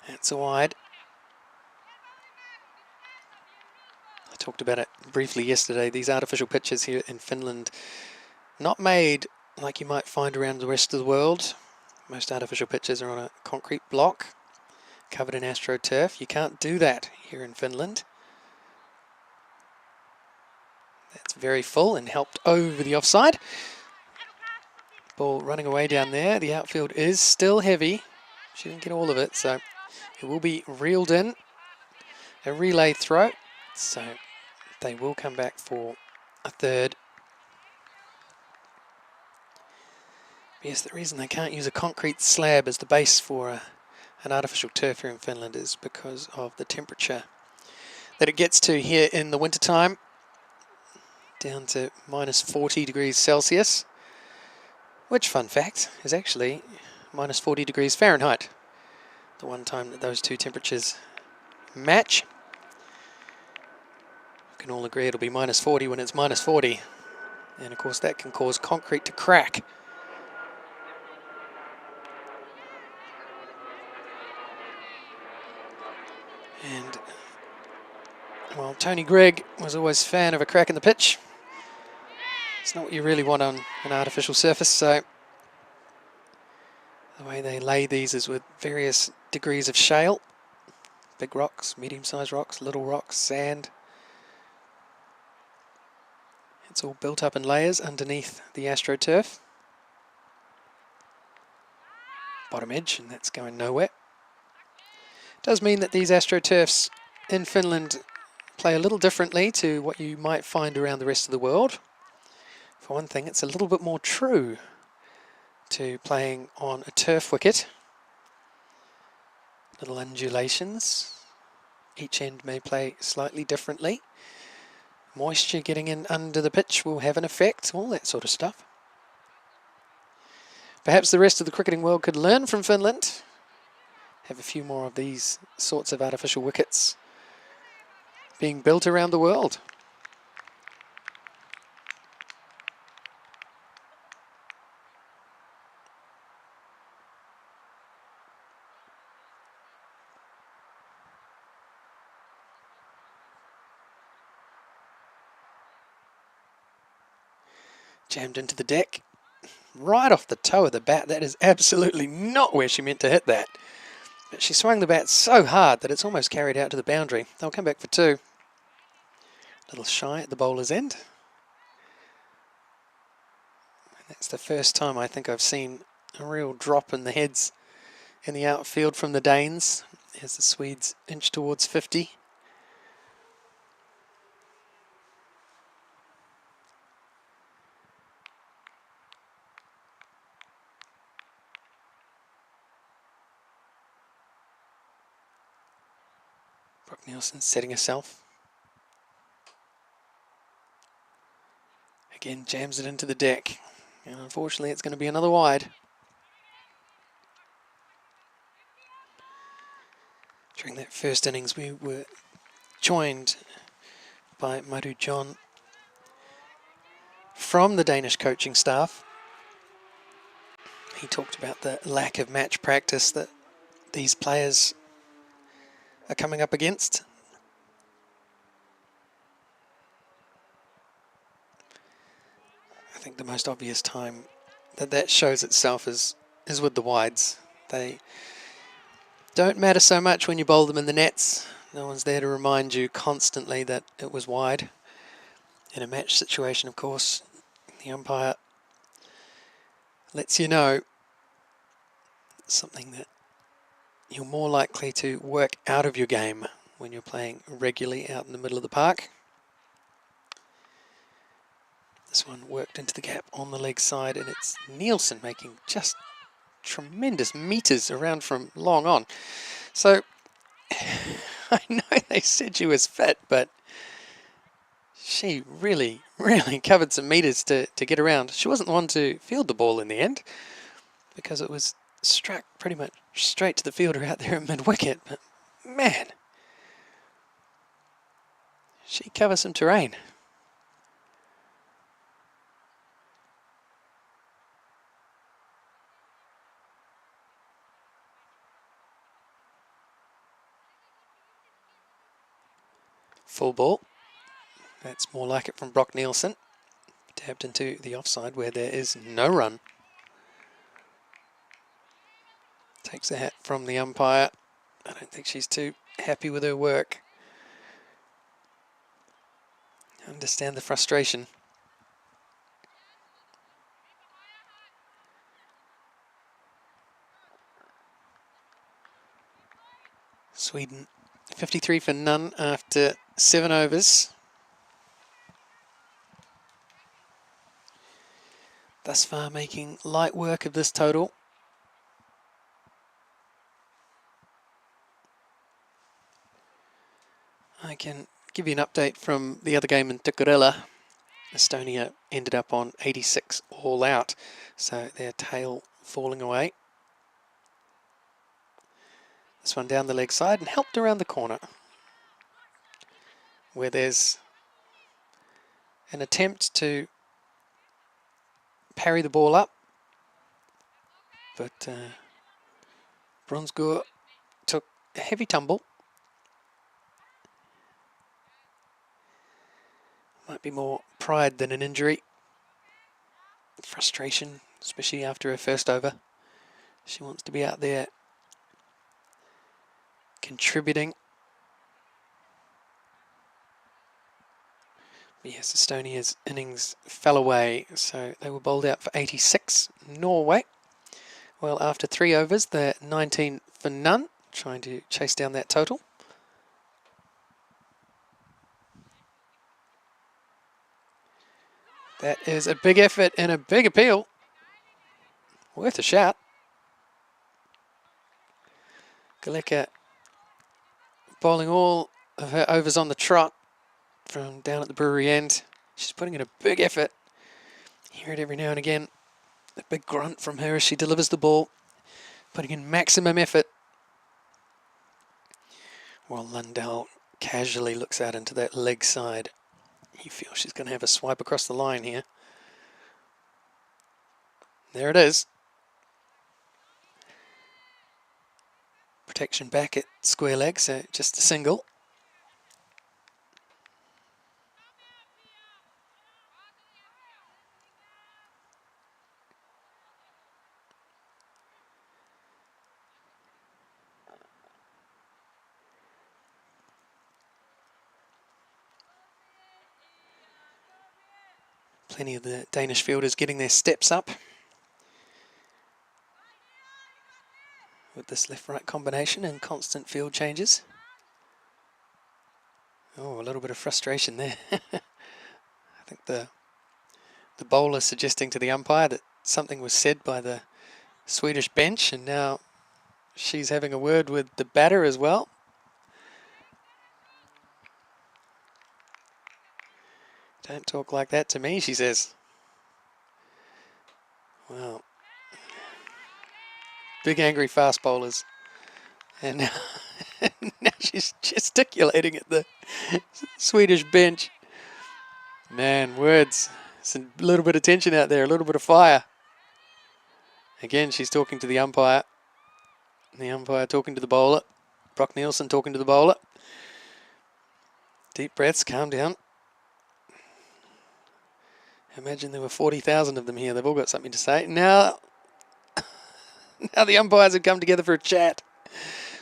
that's a wide. I talked about it briefly yesterday. These artificial pitches here in Finland, not made like you might find around the rest of the world. Most artificial pitches are on a concrete block covered in AstroTurf. You can't do that here in Finland. That's very full and helped over the offside. Ball running away down there. The outfield is still heavy. She didn't get all of it, so it will be reeled in. A relay throw, so they will come back for a third. Yes, the reason they can't use a concrete slab as the base for an artificial turf here in Finland is because of the temperature that it gets to here in the wintertime, down to minus 40 degrees Celsius, which, fun fact, is actually minus 40 degrees Fahrenheit, the one time that those two temperatures match. We can all agree it'll be minus 40 when it's minus 40, and of course that can cause concrete to crack. And well, Tony Gregg was always a fan of a crack in the pitch. It's not what you really want on an artificial surface, so the way they lay these is with various degrees of shale. Big rocks, medium-sized rocks, little rocks, sand. It's all built up in layers underneath the AstroTurf. Bottom edge, and that's going nowhere. Does mean that these AstroTurfs in Finland play a little differently to what you might find around the rest of the world. For one thing, it's a little bit more true to playing on a turf wicket. Little undulations. Each end may play slightly differently. Moisture getting in under the pitch will have an effect, all that sort of stuff. Perhaps the rest of the cricketing world could learn from Finland. Have a few more of these sorts of artificial wickets being built around the world. Jammed into the deck, right off the toe of the bat. That is absolutely not where she meant to hit that. But she swung the bat so hard that it's almost carried out to the boundary. They'll come back for two. A little shy at the bowler's end. And that's the first time I think I've seen a real drop in the heads in the outfield from the Danes as the Swedes inch towards 50. Brooke Nielsen setting herself. Again, jams it into the deck. And unfortunately, it's going to be another wide. During that first innings, we were joined by Madhu John from the Danish coaching staff. He talked about the lack of match practice that these players are coming up against. I think the most obvious time that that shows itself is with the wides. They don't matter so much when you bowl them in the nets. No one's there to remind you constantly that it was wide. In a match situation, of course, the umpire lets you know something that you're more likely to work out of your game when you're playing regularly out in the middle of the park. This one worked into the gap on the leg side, and it's Nielsen making just tremendous meters around from long on. So I know they said she was fit, but she really covered some meters to get around. She wasn't the one to field the ball in the end, because it was struck pretty much straight to the fielder out there at mid-wicket. But man, she covers some terrain. Full ball. That's more like it from Brock Nielsen. Tapped into the offside where there is no run. Takes a hat from the umpire. I don't think she's too happy with her work. Understand the frustration. Sweden 53 for none after 7 overs. Thus far making light work of this total. I can give you an update from the other game in Tikkurila. Estonia ended up on 86 all out, so their tail falling away. This one down the leg side and helped around the corner, where there's an attempt to parry the ball up, but Bronsgaard took a heavy tumble. Might be more pride than an injury. Frustration, especially after her first over. She wants to be out there contributing. But yes, Estonia's innings fell away, so they were bowled out for 86. Norway, well, after 3 overs, they're 19 for none, trying to chase down that total. That is a big effort and a big appeal. Worth a shot. Galeka bowling all of her overs on the trot from down at the brewery end. She's putting in a big effort. Hear it every now and again. A big grunt from her as she delivers the ball, putting in maximum effort. While Lundell casually looks out into that leg side. You feel she's going to have a swipe across the line here. There it is. Protection back at square leg, so just a single. Plenty of the Danish fielders getting their steps up with this left-right combination and constant field changes. Oh, a little bit of frustration there. I think the bowler suggesting to the umpire that something was said by the Swedish bench, and now she's having a word with the batter as well. Don't talk like that to me, she says. Well, big angry fast bowlers. And now, now she's gesticulating at the Swedish bench. Man, words. There's a little bit of tension out there, a little bit of fire. Again, she's talking to the umpire. The umpire talking to the bowler. Brock Nielsen talking to the bowler. Deep breaths, calm down. Imagine there were 40,000 of them here. They've all got something to say. Now the umpires have come together for a chat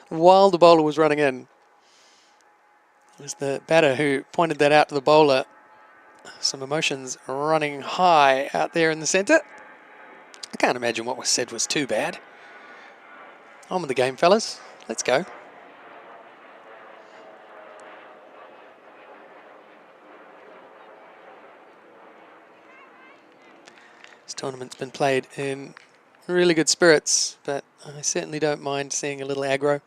while the bowler was running in. It was the batter who pointed that out to the bowler. Some emotions running high out there in the centre. I can't imagine what was said was too bad. On with the game, fellas. Let's go. This tournament's been played in really good spirits, but I certainly don't mind seeing a little aggro.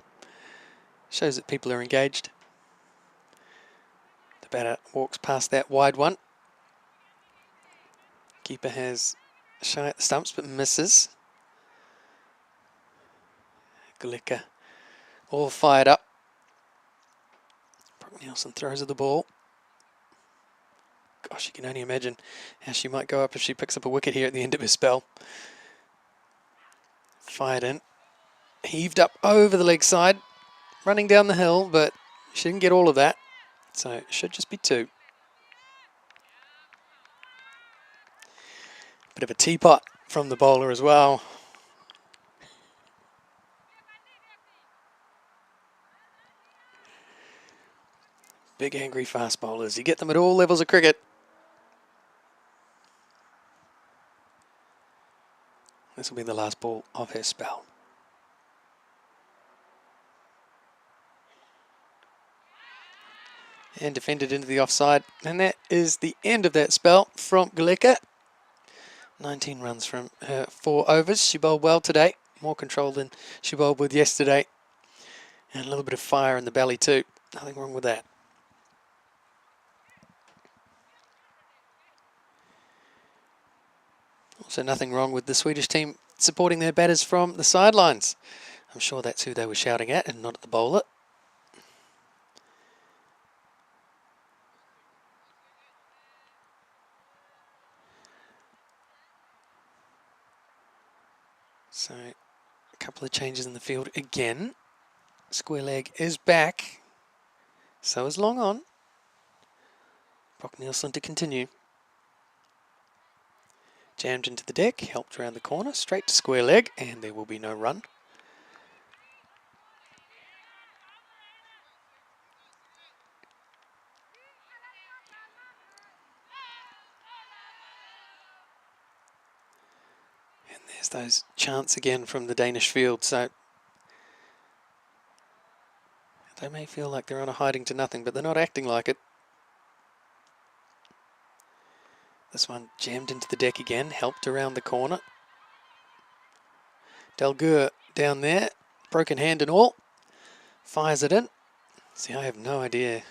Shows that people are engaged. The batter walks past that wide one. Keeper has a shy at the stumps but misses. Galeka all fired up. Brock Nielsen throws at the ball. Gosh, you can only imagine how she might go up if she picks up a wicket here at the end of her spell. Fired in. Heaved up over the leg side. Running down the hill, but she didn't get all of that. So it should just be 2. Bit of a teapot from the bowler as well. big angry fast bowlers. You get them at all levels of cricket. This will be the last ball of her spell. And defended into the offside. And that is the end of that spell from Galeka. 19 runs from her 4 overs. She bowled well today. More control than she bowled with yesterday. And a little bit of fire in the belly too. Nothing wrong with that. Also nothing wrong with the Swedish team supporting their batters from the sidelines. I'm sure that's who they were shouting at and not at the bowler. So a couple of changes in the field again. Square leg is back. So is long on. Brock Nielsen to continue. Jammed into the deck, helped around the corner, straight to square leg, and there will be no run. And there's those chants again from the Danish field, so they may feel like they're on a hiding to nothing, but they're not acting like it. This one jammed into the deck again, helped around the corner. Dalgur down there, broken hand and all, fires it in. See, I have no idea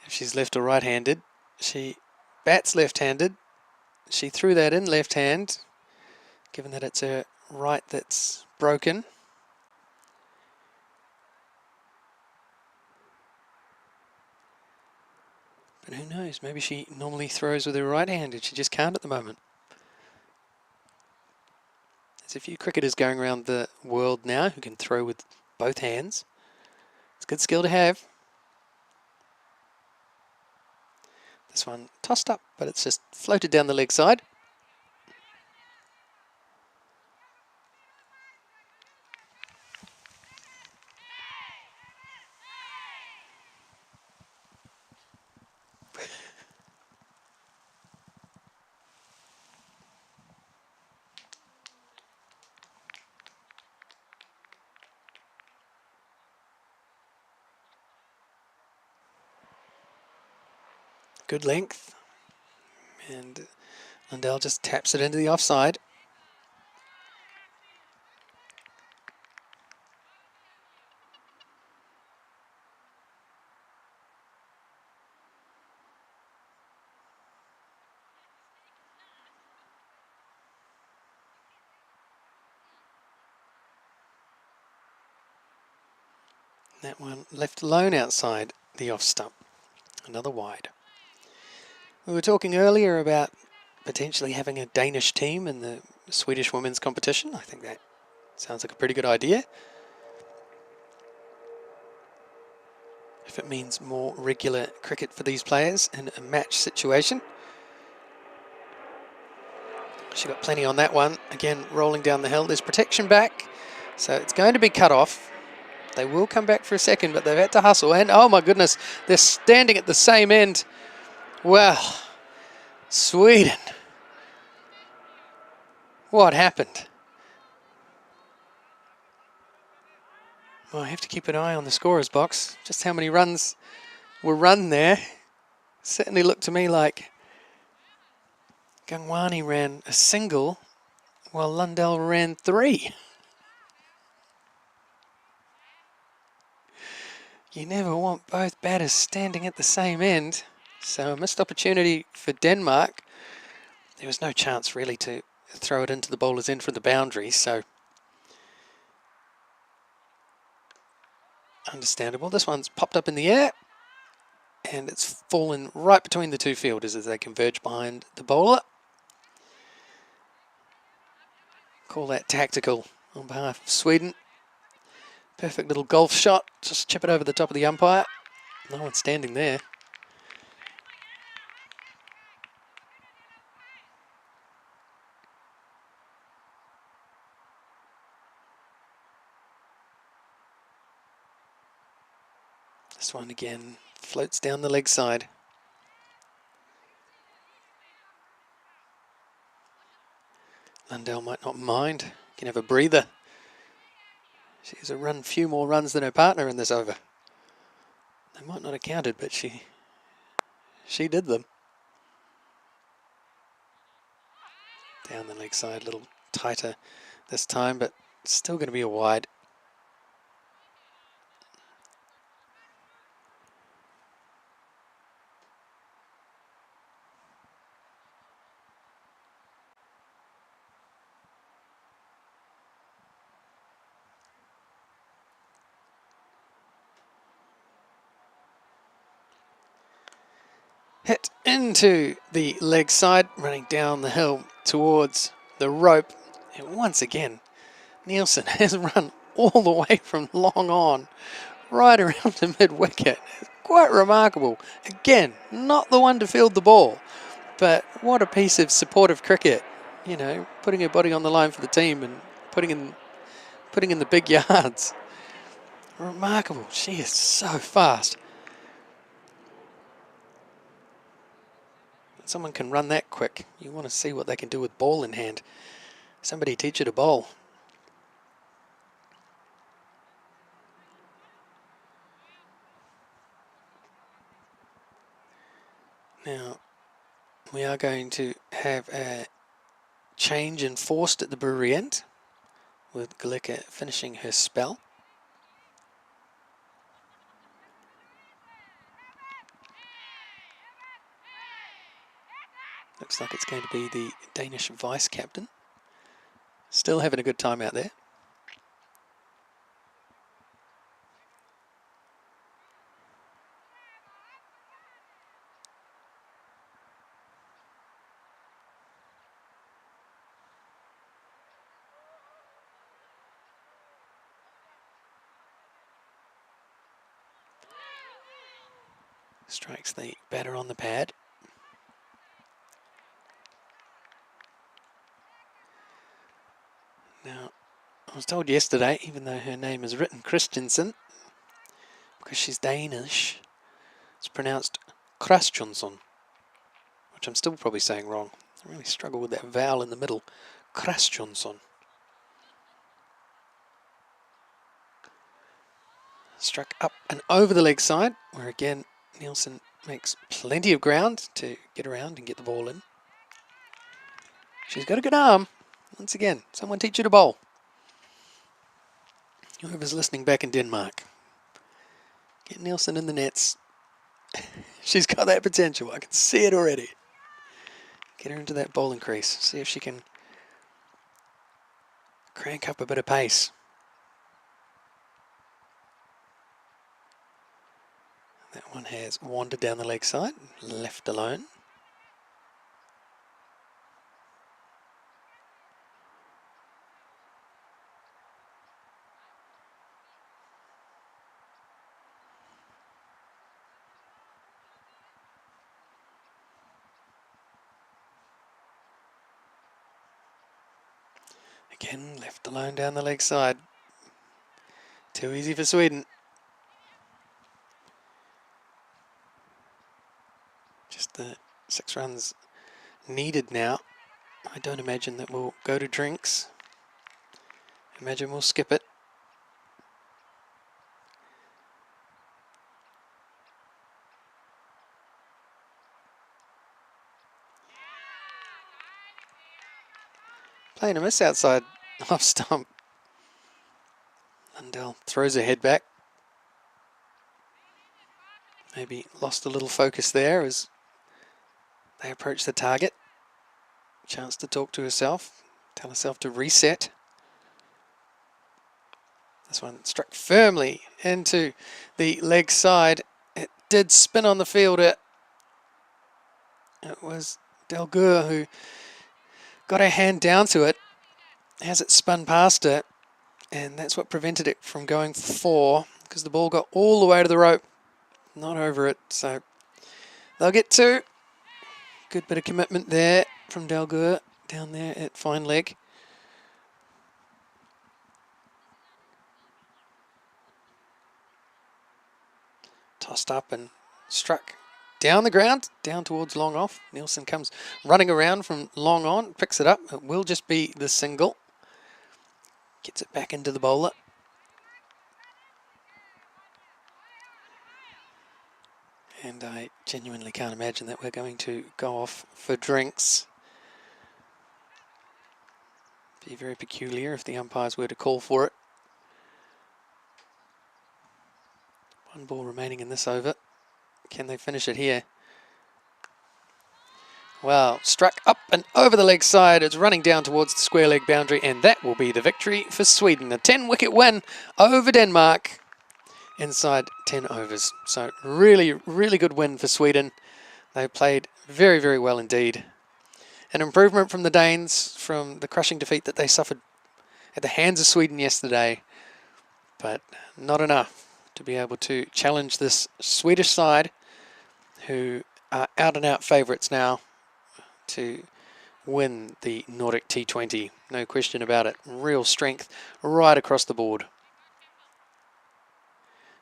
if she's left or right-handed. She bats left-handed. She threw that in left hand, given that it's her right that's broken. But who knows, maybe she normally throws with her right hand and she just can't at the moment. There's a few cricketers going around the world now who can throw with both hands. It's a good skill to have. This one tossed up, but it's just floated down the leg side. Good length. And Lundell just taps it into the offside. That one left alone outside the off stump. Another wide. We were talking earlier about potentially having a Danish team in the Swedish women's competition. I think that sounds like a pretty good idea. If it means more regular cricket for these players in a match situation. She got plenty on that one. Again, rolling down the hill. There's protection back, so it's going to be cut off. They will come back for a second, but they've had to hustle. And, oh my goodness, they're standing at the same end. Well, Sweden. What happened? Well, I have to keep an eye on the scorer's box. Just how many runs were run there. Certainly looked to me like Gangwani ran a single while Lundell ran 3. You never want both batters standing at the same end. So a missed opportunity for Denmark. There was no chance really to throw it into the bowler's end from the boundary, so understandable. This one's popped up in the air and it's fallen right between the two fielders as they converge behind the bowler. Call that tactical on behalf of Sweden. Perfect little golf shot. Just chip it over the top of the umpire. No one standing there. This one again floats down the leg side. Lundell might not mind. Can have a breather. She's a few more runs than her partner in this over. They might not have counted, but she did them. Down the leg side, a little tighter this time, but still going to be a wide. Hit into the leg side, running down the hill towards the rope. And once again, Nielsen has run all the way from long on, right around to mid-wicket. Quite remarkable. Again, not the one to field the ball, but what a piece of supportive cricket. You know, putting her body on the line for the team and putting in the big yards. Remarkable. She is so fast. Someone can run that quick. You want to see what they can do with ball in hand. Somebody teach her to bowl. Now, we are going to have a change enforced at the brewery end, with Galika finishing her spell. Looks like it's going to be the Danish vice captain. Still having a good time out there. Strikes the batter on the pad. Now, I was told yesterday, even though her name is written Christensen, because she's Danish, it's pronounced Krastjonsson, which I'm still probably saying wrong. I really struggle with that vowel in the middle. Krastjonsson. Struck up and over the leg side, where again Nielsen makes plenty of ground to get around and get the ball in. She's got a good arm. Once again, someone teach her to bowl. Whoever's listening back in Denmark, get Nielsen in the nets. She's got that potential. I can see it already. Get her into that bowling crease. See if she can crank up a bit of pace. That one has wandered down the leg side, left alone. Again, left alone down the leg side. Too easy for Sweden. Just the 6 runs needed now. I don't imagine that we'll go to drinks. Imagine we'll skip it. Playing a miss outside off stump. Lundell throws her head back. Maybe lost a little focus there as they approach the target. Chance to talk to herself, tell herself to reset. This one struck firmly into the leg side. It did spin on the fielder. It was Delgur who got her hand down to it as it spun past her, and that's what prevented it from going for 4, because the ball got all the way to the rope, not over it. So they'll get 2. Good bit of commitment there from Delgur down there at fine leg. Tossed up and struck down the ground, down towards long off. Nielsen comes running around from long on, picks it up. It will just be the single. Gets it back into the bowler. And I genuinely can't imagine that we're going to go off for drinks. Be very peculiar if the umpires were to call for it. One ball remaining in this over. Can they finish it here? Well, struck up and over the leg side. It's running down towards the square leg boundary, and that will be the victory for Sweden. A 10-wicket win over Denmark inside 10 overs. So really, really good win for Sweden. They played very, very well indeed. An improvement from the Danes from the crushing defeat that they suffered at the hands of Sweden yesterday, but not enough to be able to challenge this Swedish side, who are out-and-out favourites now to win the Nordic T20. No question about it. Real strength right across the board.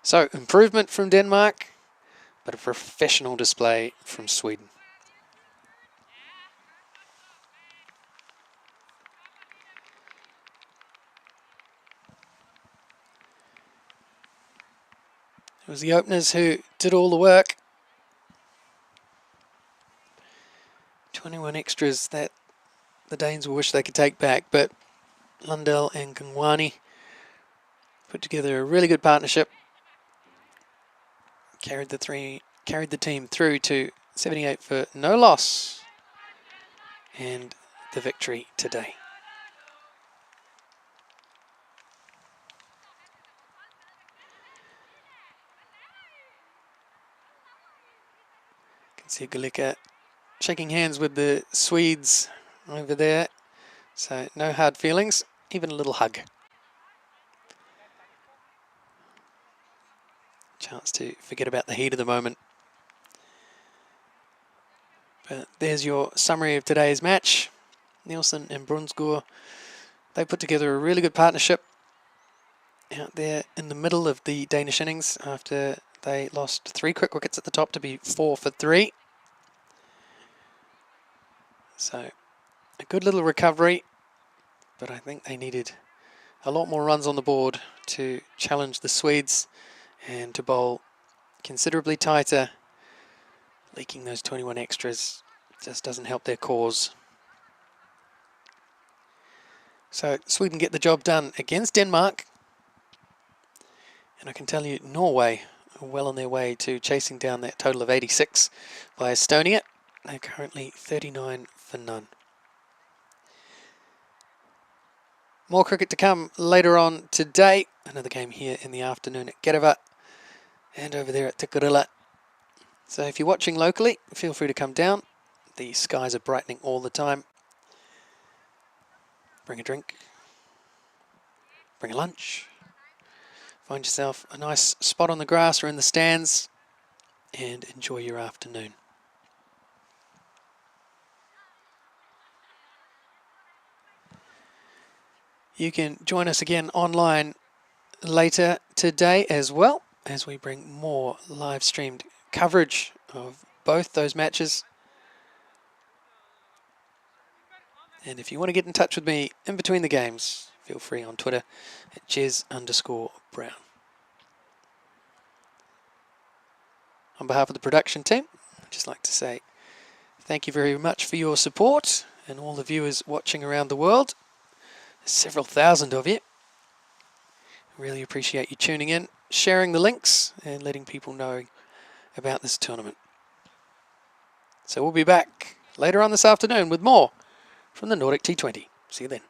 So, improvement from Denmark, but a professional display from Sweden. It was the openers who did all the work. 21 extras that the Danes will wish they could take back, but Lundell and Gangwani put together a really good partnership. Carried the team through to 78 for no loss, and the victory today. Can see Galika shaking hands with the Swedes over there, so no hard feelings, even a little hug. Chance to forget about the heat of the moment. But there's your summary of today's match. Nielsen and Brunsgaard, they put together a really good partnership out there in the middle of the Danish innings after they lost 3 quick wickets at the top to be 4 for 3. So a good little recovery, but I think they needed a lot more runs on the board to challenge the Swedes and to bowl considerably tighter. Leaking those 21 extras just doesn't help their cause. So Sweden get the job done against Denmark, and I can tell you Norway are well on their way to chasing down that total of 86 by Estonia. They're currently 39 for none. More cricket to come later on today. Another game here in the afternoon at Gereva and over there at Tikkurila. So if you're watching locally, feel free to come down. The skies are brightening all the time. Bring a drink. Bring a lunch. Find yourself a nice spot on the grass or in the stands and enjoy your afternoon. You can join us again online later today as well, as we bring more live streamed coverage of both those matches. And if you want to get in touch with me in between the games, feel free on Twitter at Jez_Brown. On behalf of the production team, I'd just like to say thank you very much for your support and all the viewers watching around the world. There's several thousand of you. Really appreciate you tuning in, sharing the links and letting people know about this tournament. So we'll be back later on this afternoon with more from the Nordic T20. See you then.